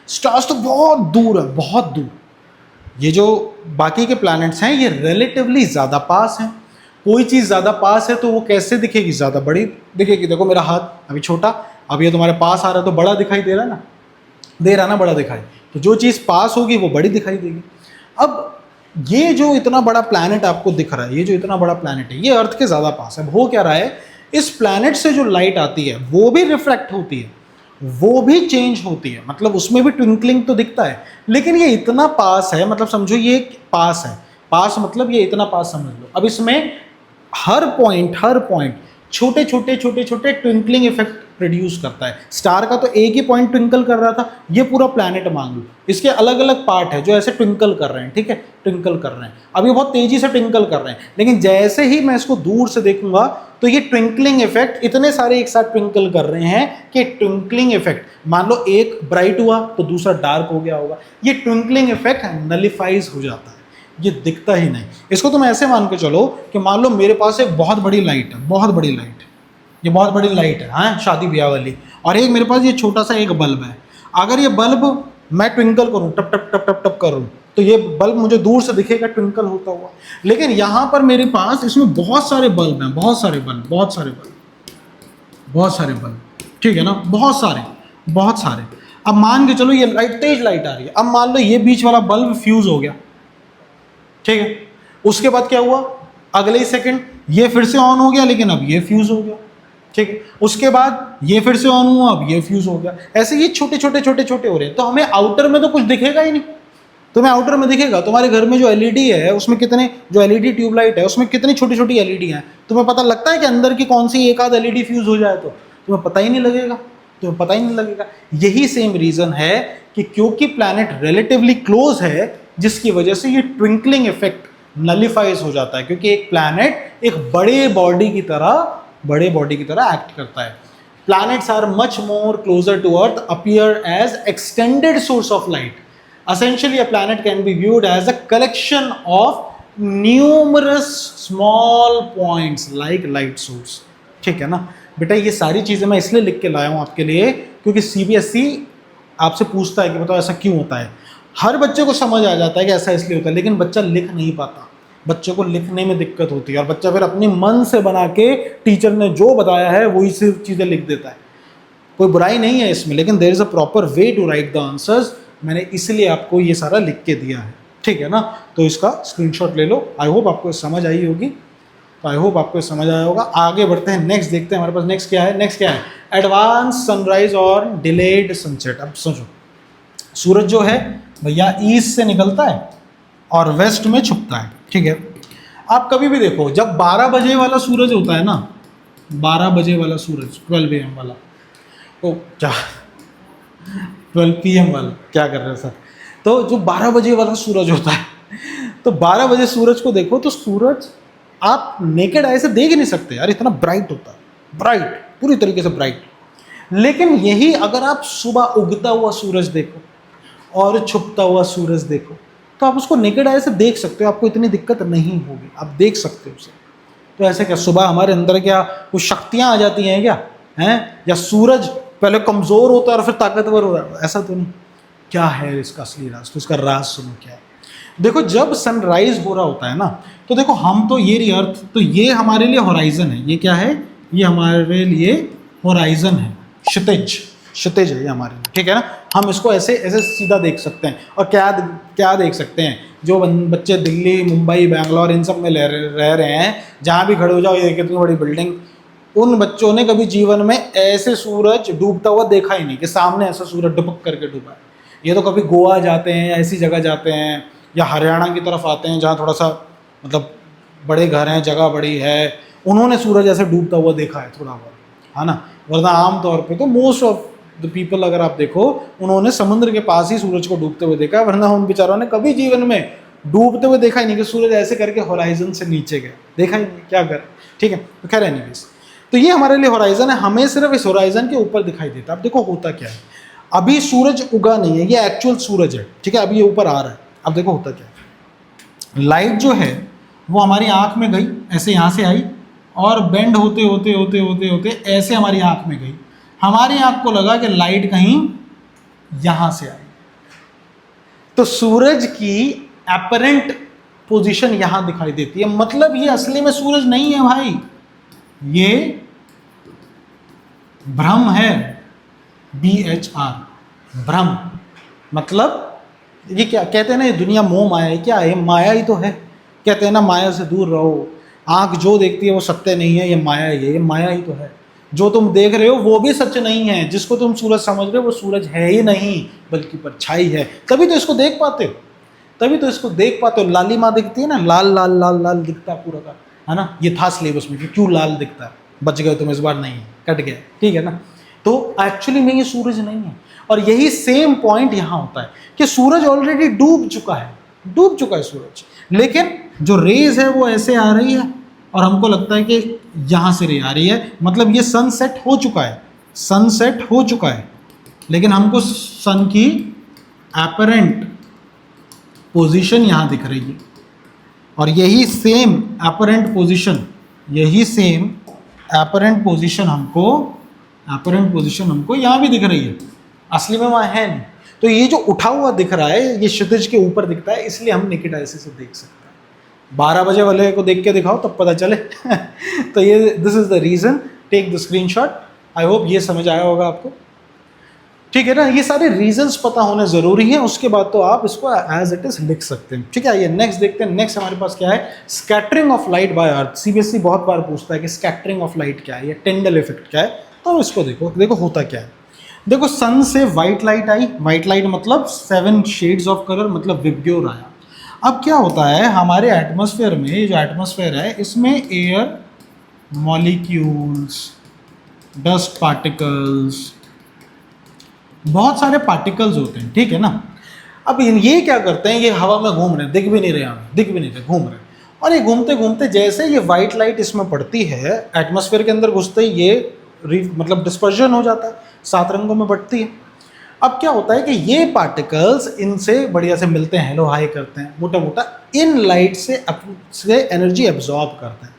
स्टार्स तो बहुत दूर है, बहुत दूर। ये जो बाकी के प्लैनेट्स हैं ये रिलेटिवली ज़्यादा पास हैं। कोई चीज़ ज़्यादा पास है तो वो कैसे दिखेगी? ज़्यादा बड़ी दिखेगी। देखो मेरा हाथ अभी छोटा, अब ये तुम्हारे पास आ रहा है तो बड़ा दिखाई दे रहा है ना, दे रहा ना, बड़ा दिखाई। तो जो चीज़ पास होगी वो बड़ी दिखाई देगी। अब ये जो इतना बड़ा प्लैनेट आपको दिख रहा है, ये जो इतना बड़ा प्लैनेट है, ये अर्थ के ज़्यादा पास है। अब हो क्या रहा है, इस प्लैनेट से जो लाइट आती है वो भी रिफ्रैक्ट होती है, वो भी चेंज होती है, मतलब उसमें भी ट्विंकलिंग तो दिखता है, लेकिन ये इतना पास है, मतलब समझो ये पास है, पास मतलब ये इतना पास समझ लो। अब इसमें हर पॉइंट छोटे छोटे ट्विंकलिंग इफेक्ट प्रोड्यूस करता है। स्टार का तो एक ही पॉइंट ट्विंकल कर रहा था, ये पूरा प्लैनेट मान लो, इसके अलग अलग पार्ट है जो ऐसे ट्विंकल कर रहे हैं। ठीक है, ट्विंकल कर रहे हैं, अब ये बहुत तेजी से ट्विंकल कर रहे हैं, लेकिन जैसे ही मैं इसको दूर से देखूंगा तो ये ट्विंकलिंग इफेक्ट इतने सारे एक साथ ट्विंकल कर रहे हैं कि ट्विंकलिंग इफेक्ट, मान लो एक ब्राइट हुआ तो दूसरा डार्क हो गया होगा, ये ट्विंकलिंग इफेक्ट नलिफाइज हो जाता है, ये दिखता ही नहीं। इसको तुम ऐसे मान के चलो कि मान लो मेरे पास एक बहुत बड़ी लाइट है, बहुत बड़ी लाइट, ये बहुत बड़ी लाइट है, हाँ, शादी ब्याह वाली, और एक मेरे पास ये छोटा सा एक बल्ब है। अगर ये बल्ब मैं ट्विंकल करूँ, टप टप टप टप टप करूँ, तो ये बल्ब मुझे दूर से दिखेगा ट्विंकल होता हुआ। लेकिन यहाँ पर मेरे पास इसमें बहुत सारे बल्ब हैं, बहुत सारे बल्ब, ठीक है ना, बहुत सारे। अब मान के चलो ये लाइट, तेज लाइट आ रही है, अब मान लो ये बीच वाला बल्ब फ्यूज हो गया, ठीक है, उसके बाद क्या हुआ, अगले ही सेकंड ये फिर से ऑन हो गया, लेकिन अब ये फ्यूज हो गया, ठीक है, उसके बाद ये फिर से ऑन हुआ, अब ये फ्यूज हो गया। ऐसे ये छोटे छोटे हो रहे हैं। तो हमें आउटर में तो कुछ दिखेगा ही नहीं। तुम्हें आउटर में दिखेगा, तुम्हारे घर में जो एलईडी है उसमें कितने, जो एलईडी ट्यूबलाइट है उसमें कितनी छोटी छोटी एलईडी हैं, तुम्हें पता लगता है कि अंदर की कौन सी एक आध एलईडी फ्यूज हो जाए तो तुम्हें पता ही नहीं लगेगा। यही सेम रीजन है कि क्योंकि प्लैनेट रिलेटिवली क्लोज है, जिसकी वजह से ये ट्विंकलिंग इफेक्ट नलिफाइज हो जाता है, क्योंकि एक प्लैनेट एक बड़े बॉडी की तरह एक्ट करता है। Planets are much more closer to earth, appear as extended source of light. Essentially, a planet can be viewed as a collection of numerous small points like light source. ठीक है ना बेटा, ये सारी चीज़ें मैं इसलिए लिख के लाया हूँ आपके लिए क्योंकि सीबीएसई आपसे पूछता है कि बताओ ऐसा क्यों होता है। हर बच्चे को समझ आ जाता है कि ऐसा इसलिए होता है, लेकिन बच्चा लिख नहीं पाता, बच्चे को लिखने में दिक्कत होती है, और बच्चा फिर अपने मन से बना के टीचर ने जो बताया है वही सिर्फ चीज़ें लिख देता है। कोई बुराई नहीं है इसमें, लेकिन there is a proper way to write the answers. मैंने इसलिए आपको ये सारा लिख के दिया है, ठीक है ना। तो इसका स्क्रीनशॉट ले लो। आई होप आपको समझ आई होगी, तो आई होप आपको समझ आया होगा। आगे बढ़ते हैं, नेक्स्ट देखते हैं हमारे पास नेक्स्ट क्या है। नेक्स्ट क्या है, एडवांस सनराइज और डिलेड सनसेट। अब सोचो, सूरज जो है भैया ईस्ट से निकलता है और वेस्ट में छुपता है, ठीक है। आप कभी भी देखो, जब 12 बजे वाला सूरज होता है ना, 12 बजे वाला सूरज, 12 AM वाला, तो क्या 12 PM वाला, क्या कर रहे हो सर। तो जो 12 बजे वाला सूरज होता है, तो 12 बजे सूरज को देखो तो सूरज आप नेकेड आई से देख ही नहीं सकते यार, इतना ब्राइट होता है, ब्राइट, पूरी तरीके से ब्राइट। लेकिन यही अगर आप सुबह उगता हुआ सूरज देखो और छुपता हुआ सूरज देखो, तो आप उसको नेकेड आई से देख सकते हो, आपको इतनी दिक्कत नहीं होगी, आप देख सकते हो उसे। तो ऐसे क्या सुबह हमारे अंदर क्या कुछ शक्तियाँ आ जाती हैं क्या, हैं, या सूरज पहले कमज़ोर होता है और फिर ताकतवर होता है, ऐसा तो नहीं। क्या है इसका असली राज, तो इसका राज सुनो क्या है। देखो, जब सनराइज हो रहा होता है ना, तो देखो हम तो ये रही अर्थ, तो ये हमारे लिए होराइजन है, ये क्या है, ये हमारे लिए होराइजन है, क्षितिज, क्षितिज है ये हमारे लिए, ठीक है ना। हम इसको ऐसे ऐसे सीधा देख सकते हैं। और क्या क्या देख सकते हैं, जो बच्चे दिल्ली, मुंबई, बैंगलोर इन सब में रह रहे हैं, जहाँ भी खड़े हो जाओ, ये कितनी बड़ी बिल्डिंग, उन बच्चों ने कभी जीवन में ऐसे सूरज डूबता हुआ देखा ही नहीं कि सामने ऐसा सूरज डुबक करके डूबा है। ये तो कभी गोवा जाते हैं या ऐसी जगह जाते हैं या हरियाणा की तरफ आते हैं जहाँ थोड़ा सा मतलब बड़े घर हैं, जगह बड़ी है, उन्होंने सूरज ऐसे डूबता हुआ देखा है थोड़ा बहुत, है ना। वरना आम तौर पे तो मोस्ट ऑफ द पीपल अगर आप देखो, उन्होंने समुद्र के पास ही सूरज को डूबते हुए देखा है, वरना उन बेचारों ने कभी जीवन में डूबते हुए देखा ही नहीं कि सूरज ऐसे करके होराइजन से नीचे गया, देखा ही नहीं, क्या कर, ठीक है। तो खैर एनीवेज, तो ये हमारे लिए होराइजन है, हमें सिर्फ इस होराइजन के ऊपर दिखाई देता है। अब देखो होता क्या है, अभी सूरज उगा नहीं है, ये एक्चुअल सूरज है, ठीक है, अभी ये ऊपर आ रहा है। अब देखो होता क्या है, लाइट जो है वो हमारी आँख में गई, ऐसे यहाँ से आई और बेंड होते होते होते होते होते ऐसे हमारी आँख में गई, हमारी आँख को लगा कि लाइट कहीं यहाँ से आई, तो सूरज की एपरेंट पोजीशन यहाँ दिखाई देती है। मतलब ये असली में सूरज नहीं है भाई, ये भ्रम है, BHR, भ्रम। मतलब ये क्या कहते हैं ना, ये दुनिया मोह माया है, क्या है, माया ही तो है। कहते हैं ना माया से दूर रहो, आँख जो देखती है वो सत्य नहीं है, ये माया है, ये माया ही तो है। जो तुम देख रहे हो वो भी सच नहीं है, जिसको तुम सूरज समझ रहे हो वो सूरज है ही नहीं, बल्कि परछाई है। तभी तो इसको देख पाते हो, तभी तो इसको देख पाते हो। लाली माँ दिखती है ना, लाल लाल लाल लाल दिखता है पूरा का, है ना। ये था सिलेबस में कि क्यों लाल दिखता है, बच गए तुम इस बार, नहीं है, कट गया, ठीक है ना। तो एक्चुअली में ये सूरज नहीं है। और यही सेम पॉइंट यहाँ होता है कि सूरज ऑलरेडी डूब चुका है, डूब चुका है सूरज, लेकिन जो रेज है वो ऐसे आ रही है और हमको लगता है कि यहाँ से रे आ रही है, मतलब ये सनसेट हो चुका है, सनसेट हो चुका है, लेकिन हमको सन की एपरेंट पोजीशन यहाँ दिख रही है। और यही सेम एपरेंट पोजीशन, यही सेम एपरेंट पोजीशन हमको यहाँ भी दिख रही है, असली में वहाँ है नहीं। तो ये जो उठा हुआ दिख रहा है, ये क्षितिज के ऊपर दिखता है, इसलिए हम नेकेड आई से देख सकते हैं। 12 बजे वाले को देख के दिखाओ तब पता चले। तो ये this is the reason, take the screenshot. I hope ये समझ आया होगा आपको, ठीक है ना। ये सारे रीजंस पता होने जरूरी है, उसके बाद तो आप इसको एज इट इज लिख सकते हैं, ठीक है। आइए नेक्स्ट देखते हैं। नेक्स्ट हमारे पास क्या है, scattering of light by earth. CBSE बहुत बार पूछता है कि स्कैटरिंग ऑफ लाइट क्या है, या टिंडल इफेक्ट क्या है। तो इसको देखो, देखो होता क्या है। देखो सन से वाइट लाइट आई, वाइट लाइट मतलब 7 शेड्स ऑफ कलर, मतलब विबग्योर आया। अब क्या होता है हमारे एटमॉस्फेयर में, ये जो एटमॉस्फेयर है इसमें एयर मॉलिक्यूल्स, डस्ट पार्टिकल्स, बहुत सारे पार्टिकल्स होते हैं, ठीक है ना। अब ये क्या करते हैं, ये हवा में घूम रहे हैं, दिख भी नहीं रहे हमें, दिख भी नहीं रहे, घूम रहे हैं। और ये घूमते घूमते जैसे ये वाइट लाइट इसमें पड़ती है, एटमॉस्फेयर के अंदर घुसते ही ये मतलब डिस्पर्जन हो जाता है, 7 रंगों में बढ़ती है। अब क्या होता है कि ये पार्टिकल्स इनसे बढ़िया से मिलते हैं, हेलो हाई करते हैं, मोटा मोटा इन लाइट से एनर्जी एब्जॉर्ब करते हैं।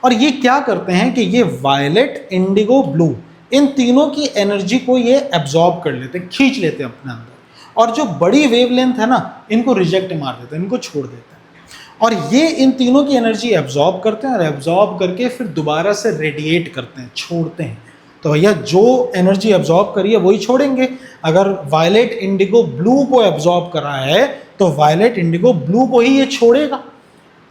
और ये क्या करते हैं कि ये वायलेट, इंडिगो, ब्लू, इन तीनों की एनर्जी को ये एब्जॉर्ब कर लेते हैं, खींच लेते हैं अपने अंदर। और जो बड़ी वेवलेंथ है ना, इनको रिजेक्ट मार देते हैं, इनको छोड़ देते हैं। और ये इन तीनों की एनर्जी एब्जॉर्ब करते हैं और एब्जॉर्ब करके फिर दोबारा से रेडिएट करते हैं, छोड़ते हैं। तो भैया जो एनर्जी एब्जॉर्ब करी है वही छोड़ेंगे। अगर वायलेट इंडिगो ब्लू को एब्जॉर्ब कर रहा है तो वायलेट इंडिगो ब्लू को ही ये छोड़ेगा।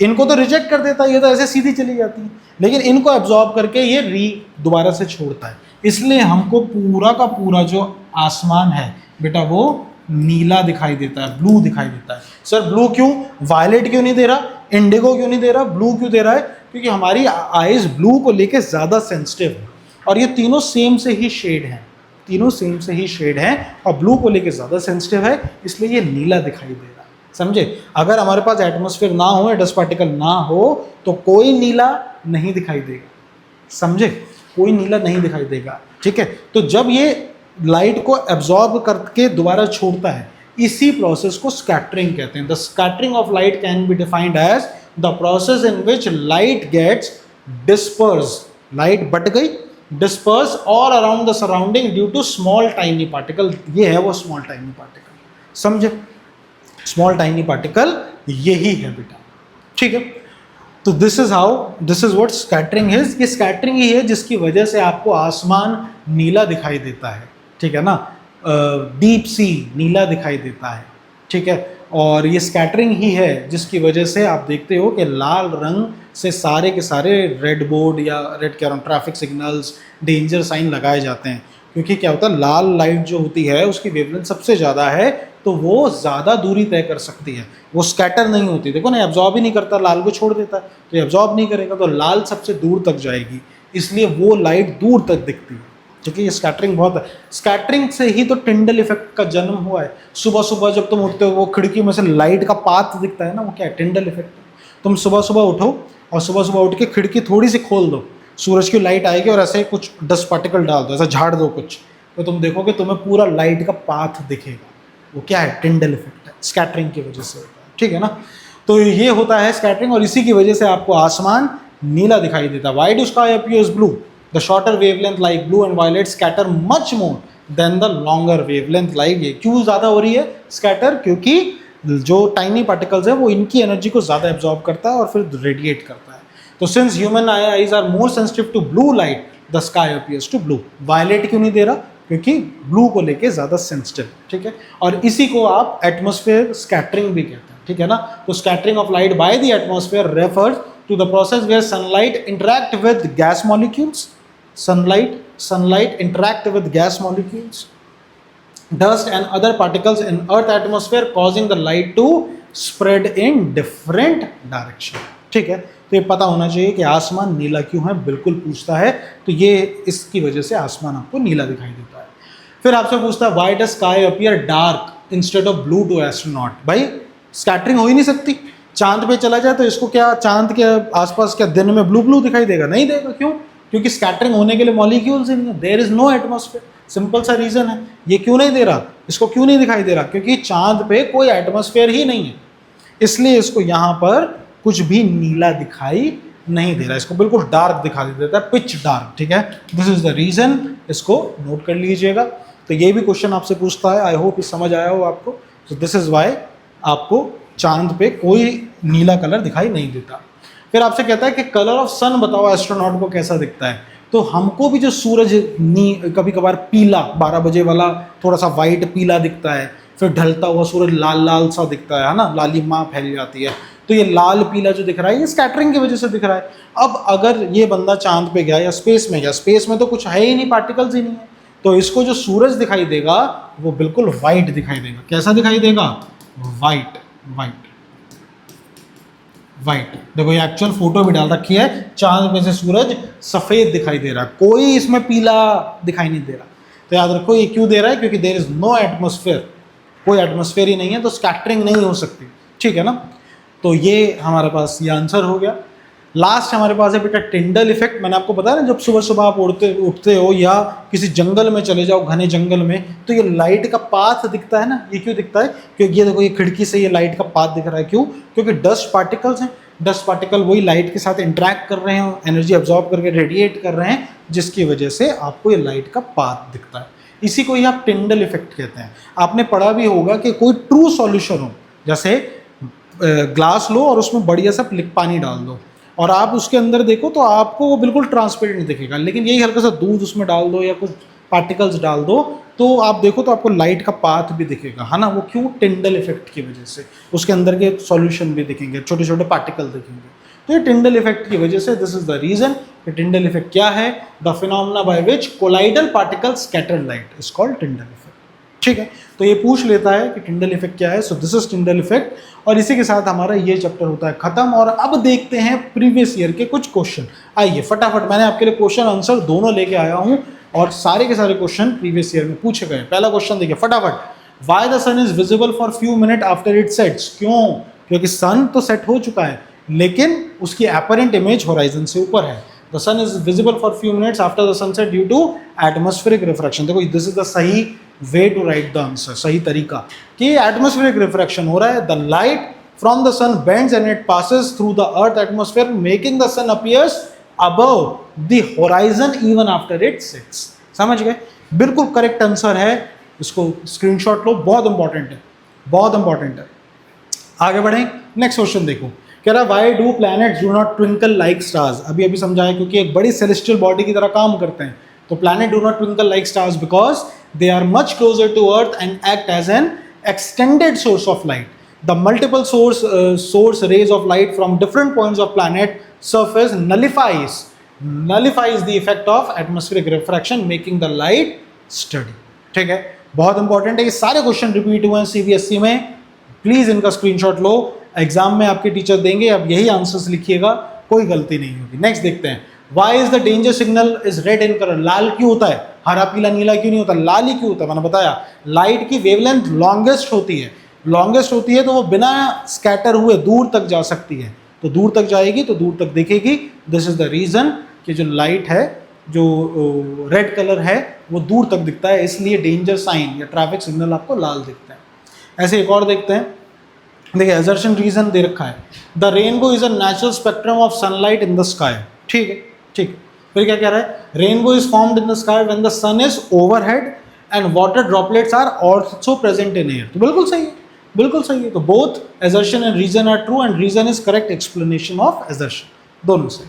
इनको तो रिजेक्ट कर देता है, ये तो ऐसे सीधी चली जाती है, लेकिन इनको एब्जॉर्ब करके ये दोबारा से छोड़ता है। इसलिए हमको पूरा का पूरा जो आसमान है बेटा वो नीला दिखाई देता है, ब्लू दिखाई देता है। सर ब्लू क्यों, वायलेट क्यों नहीं दे रहा, इंडिगो क्यों नहीं दे रहा, ब्लू क्यों दे रहा है? क्योंकि हमारी आईज ब्लू को लेके ज़्यादा सेंसिटिव है और ये तीनों सेम से ही शेड हैं, तीनों सेम से ही शेड हैं और ब्लू को लेके ज़्यादा सेंसिटिव है, इसलिए ये नीला दिखाई दे रहा है। समझे? अगर हमारे पास एटमॉस्फेयर ना हो, डस्ट पार्टिकल ना हो तो कोई नीला नहीं दिखाई देगा। समझे? कोई नीला नहीं दिखाई देगा। ठीक है, तो जब ये लाइट को एब्जॉर्ब करके दोबारा छोड़ता है, इसी प्रोसेस को स्कैटरिंग कहते हैं। The scattering of light can be defined as the process in which light gets disperse, light बट गई, disperse all around the surrounding due to small tiny particle. ये है वो स्मॉल टाइनी पार्टिकल। समझे? Small tiny particle यही है बेटा। ठीक है, तो this is what scattering is. ये स्कैटरिंग ही है जिसकी वजह से आपको आसमान नीला दिखाई देता है। ठीक है ना, डीप सी नीला दिखाई देता है। ठीक है, और ये स्कैटरिंग ही है जिसकी वजह से आप देखते हो कि लाल रंग से सारे के सारे रेड बोर्ड या रेड क्या ट्रैफिक सिग्नल्स, डेंजर साइन लगाए जाते हैं। क्योंकि क्या होता है, लाल लाइट जो होती है उसकी वेवलेंथ सबसे ज़्यादा है, तो वो ज़्यादा दूरी तय कर सकती है, वो स्कैटर नहीं होती। देखो ना, एब्जॉर्ब ही नहीं करता, लाल को छोड़ देता है, तो एब्जॉर्ब नहीं करेगा तो लाल सबसे दूर तक जाएगी, इसलिए वो लाइट दूर तक दिखती है। ठीक है, ये स्कैटरिंग बहुत है। स्कैटरिंग से ही तो टिंडल इफेक्ट का जन्म हुआ है। सुबह सुबह जब तुम उठते हो, वो खिड़की में से लाइट का पाथ दिखता है ना, वो क्या है? Tyndall effect. तुम सुबह सुबह उठो और सुबह सुबह उठ के खिड़की थोड़ी सी खोल दो, सूरज की लाइट आएगी और ऐसे कुछ डस्ट पार्टिकल डाल दो, ऐसा झाड़ दो कुछ, तो तुम देखोगे तुम्हें पूरा लाइट का पाथ दिखेगा। वो क्या है? टिंडल इफेक्ट है, स्कैटरिंग की वजह से होता है। ठीक है ना, तो ये होता है स्कैटरिंग, और इसी की वजह से आपको आसमान नीला दिखाई देता है। Why do sky appears blue? The shorter wavelength like blue and violet scatter much more than the longer wavelength like. ये क्यों ज़्यादा हो रही है स्कैटर? क्योंकि जो टाइनी पार्टिकल्स है वो इनकी एनर्जी को ज़्यादा एब्जॉर्ब करता है और फिर रेडिएट करता है। तो since human eyes are more sensitive to blue light, the sky appears to blue. Violet क्यों नहीं दे रहा? क्योंकि ब्लू को लेके ज़्यादा सेंसिटिव। ठीक है, और इसी को आप एटमॉस्फेयर स्कैटरिंग भी कहते हैं। ठीक है ना, तो scattering of light by the atmosphere refers to the process where sunlight interact with gas molecules, sunlight interact with gas molecules, dust and other particles in earth atmosphere causing the light to spread in different direction। ठीक है, तो ये पता होना चाहिए कि आसमान नीला क्यों है, बिल्कुल पूछता है, तो ये इसकी वजह से आसमान आपको नीला दिखाई देता है। फिर आपसे पूछता है why does sky appear dark instead of blue to astronaut? भाई स्कैटरिंग हो ही नहीं सकती। चांद पे चला जाए तो इसको क्या चांद के आसपास क्या दिन में ब्लू ब्लू दिखाई देगा? नहीं देगा। क्यों? क्योंकि स्कैटरिंग होने के लिए मॉलिक्यूल्स ही नहीं है, there is no atmosphere. Simple सा रीजन है। ये क्यों नहीं दे रहा, इसको क्यों नहीं दिखाई दे रहा? क्योंकि चांद पे कोई एटमॉस्फेयर ही नहीं है, इसलिए इसको यहाँ पर कुछ भी नीला दिखाई नहीं दे रहा, इसको बिल्कुल डार्क दिखा देता है, पिच डार्क। ठीक है, दिस इज द रीजन, इसको नोट कर लीजिएगा। तो ये भी क्वेश्चन आपसे पूछता है, आई होप समझ आया हो आपको। तो दिस इज वाई आपको चांद पे कोई नीला कलर दिखाई नहीं देता। फिर आपसे कहता है कि कलर ऑफ सन बताओ एस्ट्रोनॉट को कैसा दिखता है? तो हमको भी जो सूरज कभी कभार पीला 12 बजे वाला थोड़ा सा वाइट पीला दिखता है, फिर ढलता हुआ सूरज लाल लाल सा दिखता है ना, लालिमा फैल जाती है, तो ये लाल पीला जो दिख रहा है ये स्कैटरिंग की वजह से दिख रहा है। अब अगर ये बंदा चांद पे गया या स्पेस में गया, स्पेस में तो कुछ है ही नहीं, पार्टिकल्स ही नहीं है, तो इसको जो सूरज दिखाई देगा वो बिल्कुल वाइट दिखाई देगा। कैसा दिखाई देगा? White white white. देखो ये एक्चुअल फोटो भी डाल रखी है, चांद में से सूरज सफेद दिखाई दे रहा है, कोई इसमें पीला दिखाई नहीं दे रहा। तो याद रखो ये क्यों दे रहा है? क्योंकि देयर इज नो एटमॉस्फेयर, कोई एटमॉस्फेयर ही नहीं है, तो स्कैटरिंग नहीं हो सकती। ठीक है ना, तो ये हमारे पास ये आंसर हो गया। लास्ट हमारे पास है बेटा टिंडल इफेक्ट। मैंने आपको बताया ना, जब सुबह सुबह आप उठते हो या किसी जंगल में चले जाओ, घने जंगल में, तो ये लाइट का पाथ दिखता है ना। ये क्यों दिखता है? क्योंकि ये देखो ये खिड़की से ये लाइट का पाथ दिख रहा है। क्यों? क्योंकि डस्ट पार्टिकल्स हैं, डस्ट पार्टिकल वही लाइट के साथ इंटरेक्ट कर रहे हैं, एनर्जी एब्जॉर्ब करके रेडिएट कर रहे हैं, जिसकी वजह से आपको ये लाइट का पाथ दिखता है। इसी को ही आप टिंडल इफेक्ट कहते हैं। आपने पढ़ा भी होगा कि कोई ट्रू सॉल्यूशन हो, जैसे ग्लास लो और उसमें बढ़िया सा पानी डाल दो, और आप उसके अंदर देखो तो आपको वो बिल्कुल ट्रांसपेरेंट दिखेगा, लेकिन यही हल्का सा दूध उसमें डाल दो या कुछ पार्टिकल्स डाल दो तो आप देखो तो आपको लाइट का पाथ भी दिखेगा, है ना। वो क्यों? टिंडल इफेक्ट की वजह से, उसके अंदर के सॉल्यूशन भी दिखेंगे, छोटे छोटे पार्टिकल दिखेंगे। तो ये टिंडल इफेक्ट की वजह से, this is the reason. Tyndall effect क्या है? The phenomena by which colloidal particles scatter light is called Tyndall effect. ठीक है, तो ये पूछ लेता है कि टिंडल इफेक्ट क्या है। सो दिस इज टिंडल इफेक्ट। और इसी के साथ हमारा ये चैप्टर होता है खत्म। और अब देखते हैं प्रीवियस ईयर के कुछ क्वेश्चन। आइए फटाफट, मैंने आपके लिए क्वेश्चन आंसर दोनों लेके आया हूं और सारे के सारे क्वेश्चन प्रीवियस ईयर में पूछे गए। पहला क्वेश्चन देखिए फटाफट। Why the sun is visible for few minute after it sets? क्यों? क्योंकि सन तो सेट हो चुका है लेकिन उसकी अपरेंट इमेज होराइजन से ऊपर है। The sun is visible for few minutes after the sunset due to atmospheric refraction. देखो दिस इज द सही way to write the answer, सही तरीका कि एटमॉस्फेरिक रिफ्रैक्शन हो रहा है। The light from the sun bends and it passes through the earth atmosphere making the sun appears above the horizon even after it sets. समझ गए? बिल्कुल correct answer है। इसको स्क्रीनशॉट लो, बहुत इंपॉर्टेंट है, बहुत इंपॉर्टेंट है। आगे बढ़ें, नेक्स्ट क्वेश्चन देखो। कह रहा why do planets do not twinkle like stars? अभी अभी समझाया, क्योंकि एक बड़ी सेलेस्टियल बॉडी की तरह काम करते हैं। तो planet do not twinkle like stars because they are much closer to earth and act as an extended source of light. The multiple source rays of light from different points of planet surface nullifies the effect of atmospheric refraction making the light steady. ठीक है, बहुत important है। ये सारे question repeat हुए हैं CBSE में, please इनका स्क्रीनशॉट लो। एग्जाम में आपके टीचर देंगे, अब यही आंसर्स लिखिएगा, कोई गलती नहीं होगी। नेक्स्ट देखते हैं। Why is the danger signal is red in color? लाल क्यों होता है? हरा पीला नीला क्यों नहीं होता? लाल ही क्यों होता है? मैंने बताया लाइट की वेवलेंथ लॉन्गेस्ट होती है, लॉन्गेस्ट होती है तो वो बिना स्कैटर हुए दूर तक जा सकती है। तो दूर तक जाएगी तो दूर तक देखेगी। दिस इज द रीजन कि जो लाइट है, जो रेड कलर है, वो दूर तक दिखता है, इसलिए डेंजर साइन या ट्रैफिक सिग्नल आपको लाल दिखता है। ऐसे एक और देखते हैं, देखिए असर्शन रीजन दे रखा है। The rainbow is a natural spectrum of sunlight in the sky. ठीक है, ठीक। फिर क्या कह रहा है? Rainbow is formed in the sky when the sun is overhead and water droplets are also present in air. तो बिल्कुल सही है, बिल्कुल सही है। तो both assertion and reason are true and reason is correct explanation of assertion, दोनों सही।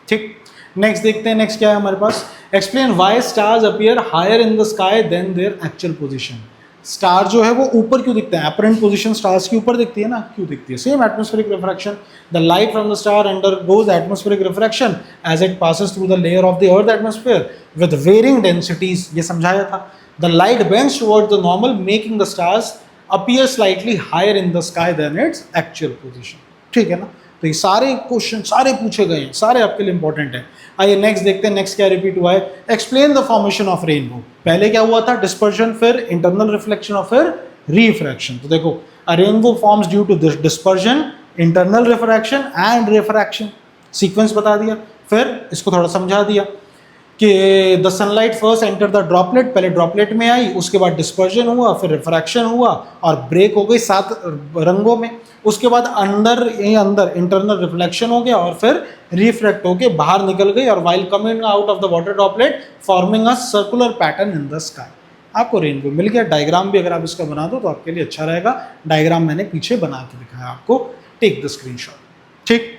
ठीक, नेक्स्ट देखते हैं। नेक्स्ट क्या है हमारे पास? Explain why stars appear higher in the sky than their actual position. Star जो है वो ऊपर क्यों दिखता है? अपरेंट पोजीशन स्टार्स की ऊपर दिखती है ना, क्यों दिखती है? Same atmospheric refraction. The light from the star undergoes atmospheric refraction as it passes through the layer of the earth atmosphere with varying densities. ये समझाया था। The light bends towards the normal making the stars appear slightly higher in the sky than its actual position. ठीक है ना? तो ये सारे question सारे पूछे गए हैं, सारे आपके लिए इंपॉर्टेंट है। आइए नेक्स्ट देखते हैं। नेक्स्ट क्या रिपीट हुआ है? Explain the formation of rainbow. पहले क्या हुआ था? डिस्पर्शन, फिर इंटरनल रिफ्लेक्शन और फिर रिफ्रैक्शन। तो देखो, a rainbow forms due to this dispersion, internal refraction and refraction. Sequence बता दिया, फिर इसको थोड़ा समझा दिया कि the sunlight first enter the droplet, पहले ड्रॉपलेट में आई, उसके बाद डिस्पर्जन हुआ, फिर रिफ्रैक्शन हुआ और ब्रेक हो गई 7 रंगों में। उसके बाद अंदर इंटरनल रिफ्लेक्शन हो गया और फिर रिफ्रैक्ट होके बाहर निकल गई और while coming out of the water droplet forming a circular pattern in the sky. आपको रेनबो मिल गया। डायग्राम भी अगर आप इसका बना दो तो आपके लिए अच्छा रहेगा। डायग्राम मैंने पीछे बना के दिखाया आपको, टेक द स्क्रीनशॉट। ठीक,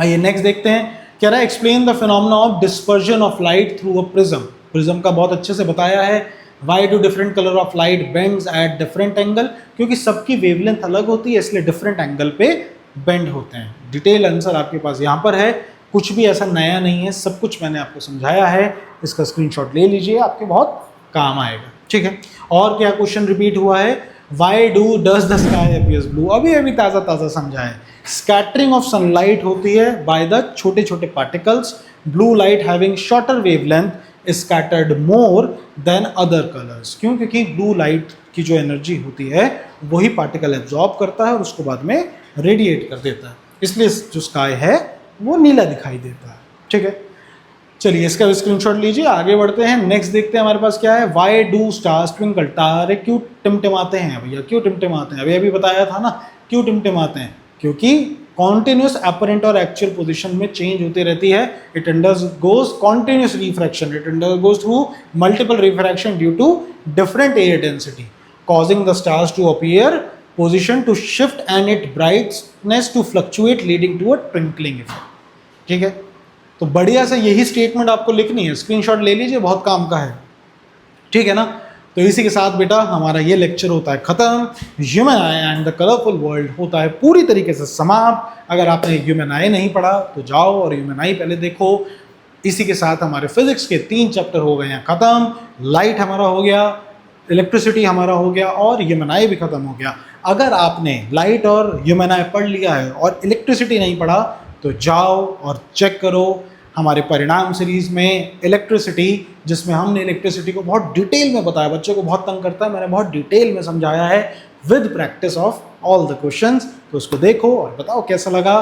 आइए नेक्स्ट देखते हैं। कह रहा है explain the phenomena of dispersion of light through a prism. Prism का बहुत अच्छे से बताया है। Why do different colour of light bends at different angle? क्योंकि सबकी वेवलेंथ अलग होती है, इसलिए डिफरेंट एंगल पे बेंड होते हैं। डिटेल आंसर आपके पास यहाँ पर है, कुछ भी ऐसा नया नहीं है, सब कुछ मैंने आपको समझाया है। इसका स्क्रीनशॉट ले लीजिए, आपके बहुत काम आएगा। ठीक है, और क्या क्वेश्चन रिपीट हुआ है? Why does the sky appears blue? अभी अभी ताज़ा ताज़ा समझा है। स्कैटरिंग ऑफ सनलाइट होती है बाय द छोटे छोटे particles. Blue light having shorter wavelength is scattered more than other colors। क्यों? क्योंकि ब्लू लाइट की जो एनर्जी होती है वही पार्टिकल एब्जॉर्ब करता है और उसको बाद में रेडिएट कर देता है, इसलिए जो स्काई है वो नीला दिखाई देता है। ठीक है, चलिए इसका स्क्रीनशॉट लीजिए, आगे बढ़ते हैं। नेक्स्ट देखते हैं हमारे पास क्या है। Why do stars twinkle? तारे क्यों टिमटिमाते हैं भैया? क्यों टिमटिमाते हैं? अभी अभी बताया था ना, क्यों टिमटिमाते हैं? क्योंकि कॉन्टिन्यूस अपरेंट और एक्चुअल पोजीशन में चेंज होती रहती है। It undergoes continuous refraction, it undergoes through multiple refraction due to different air density causing the stars to appear position to shift and its brightness to fluctuate leading to a twinkling effect। ठीक है, तो बढ़िया से यही statement आपको लिखनी है, screenshot ले लीजिए, बहुत काम का है, ठीक है ना। तो इसी के साथ बेटा हमारा ये लेक्चर होता है ख़त्म। Human eye and the colourful world होता है पूरी तरीके से समाप्त। अगर आपने ह्यूमन आई नहीं पढ़ा तो जाओ और ह्यूमन आई पहले देखो। इसी के साथ हमारे फिजिक्स के 3 चैप्टर हो गए हैं ख़त्म। लाइट हमारा हो गया, इलेक्ट्रिसिटी हमारा हो गया और ह्यूमन आई भी ख़त्म हो गया। अगर आपने लाइट और ह्यूमन आई पढ़ लिया है और इलेक्ट्रिसिटी नहीं पढ़ा तो जाओ और चेक करो हमारे परिणाम सीरीज में इलेक्ट्रिसिटी, जिसमें हमने इलेक्ट्रिसिटी को बहुत डिटेल में बताया। बच्चों को बहुत तंग करता है, मैंने बहुत डिटेल में समझाया है with practice of all the questions. तो उसको देखो और बताओ कैसा लगा।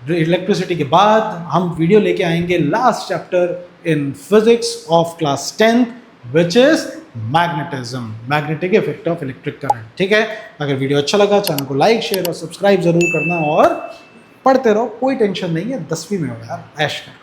इलेक्ट्रिसिटी के बाद हम वीडियो लेके आएंगे last chapter in physics of class 10th which is magnetism, magnetic effect of electric current. ठीक है, अगर वीडियो अच्छा लगा चैनल को लाइक शेयर और सब्सक्राइब जरूर करना और पढ़ते रहो, कोई टेंशन नहीं है, 10वीं में हो यार, ऐश कर।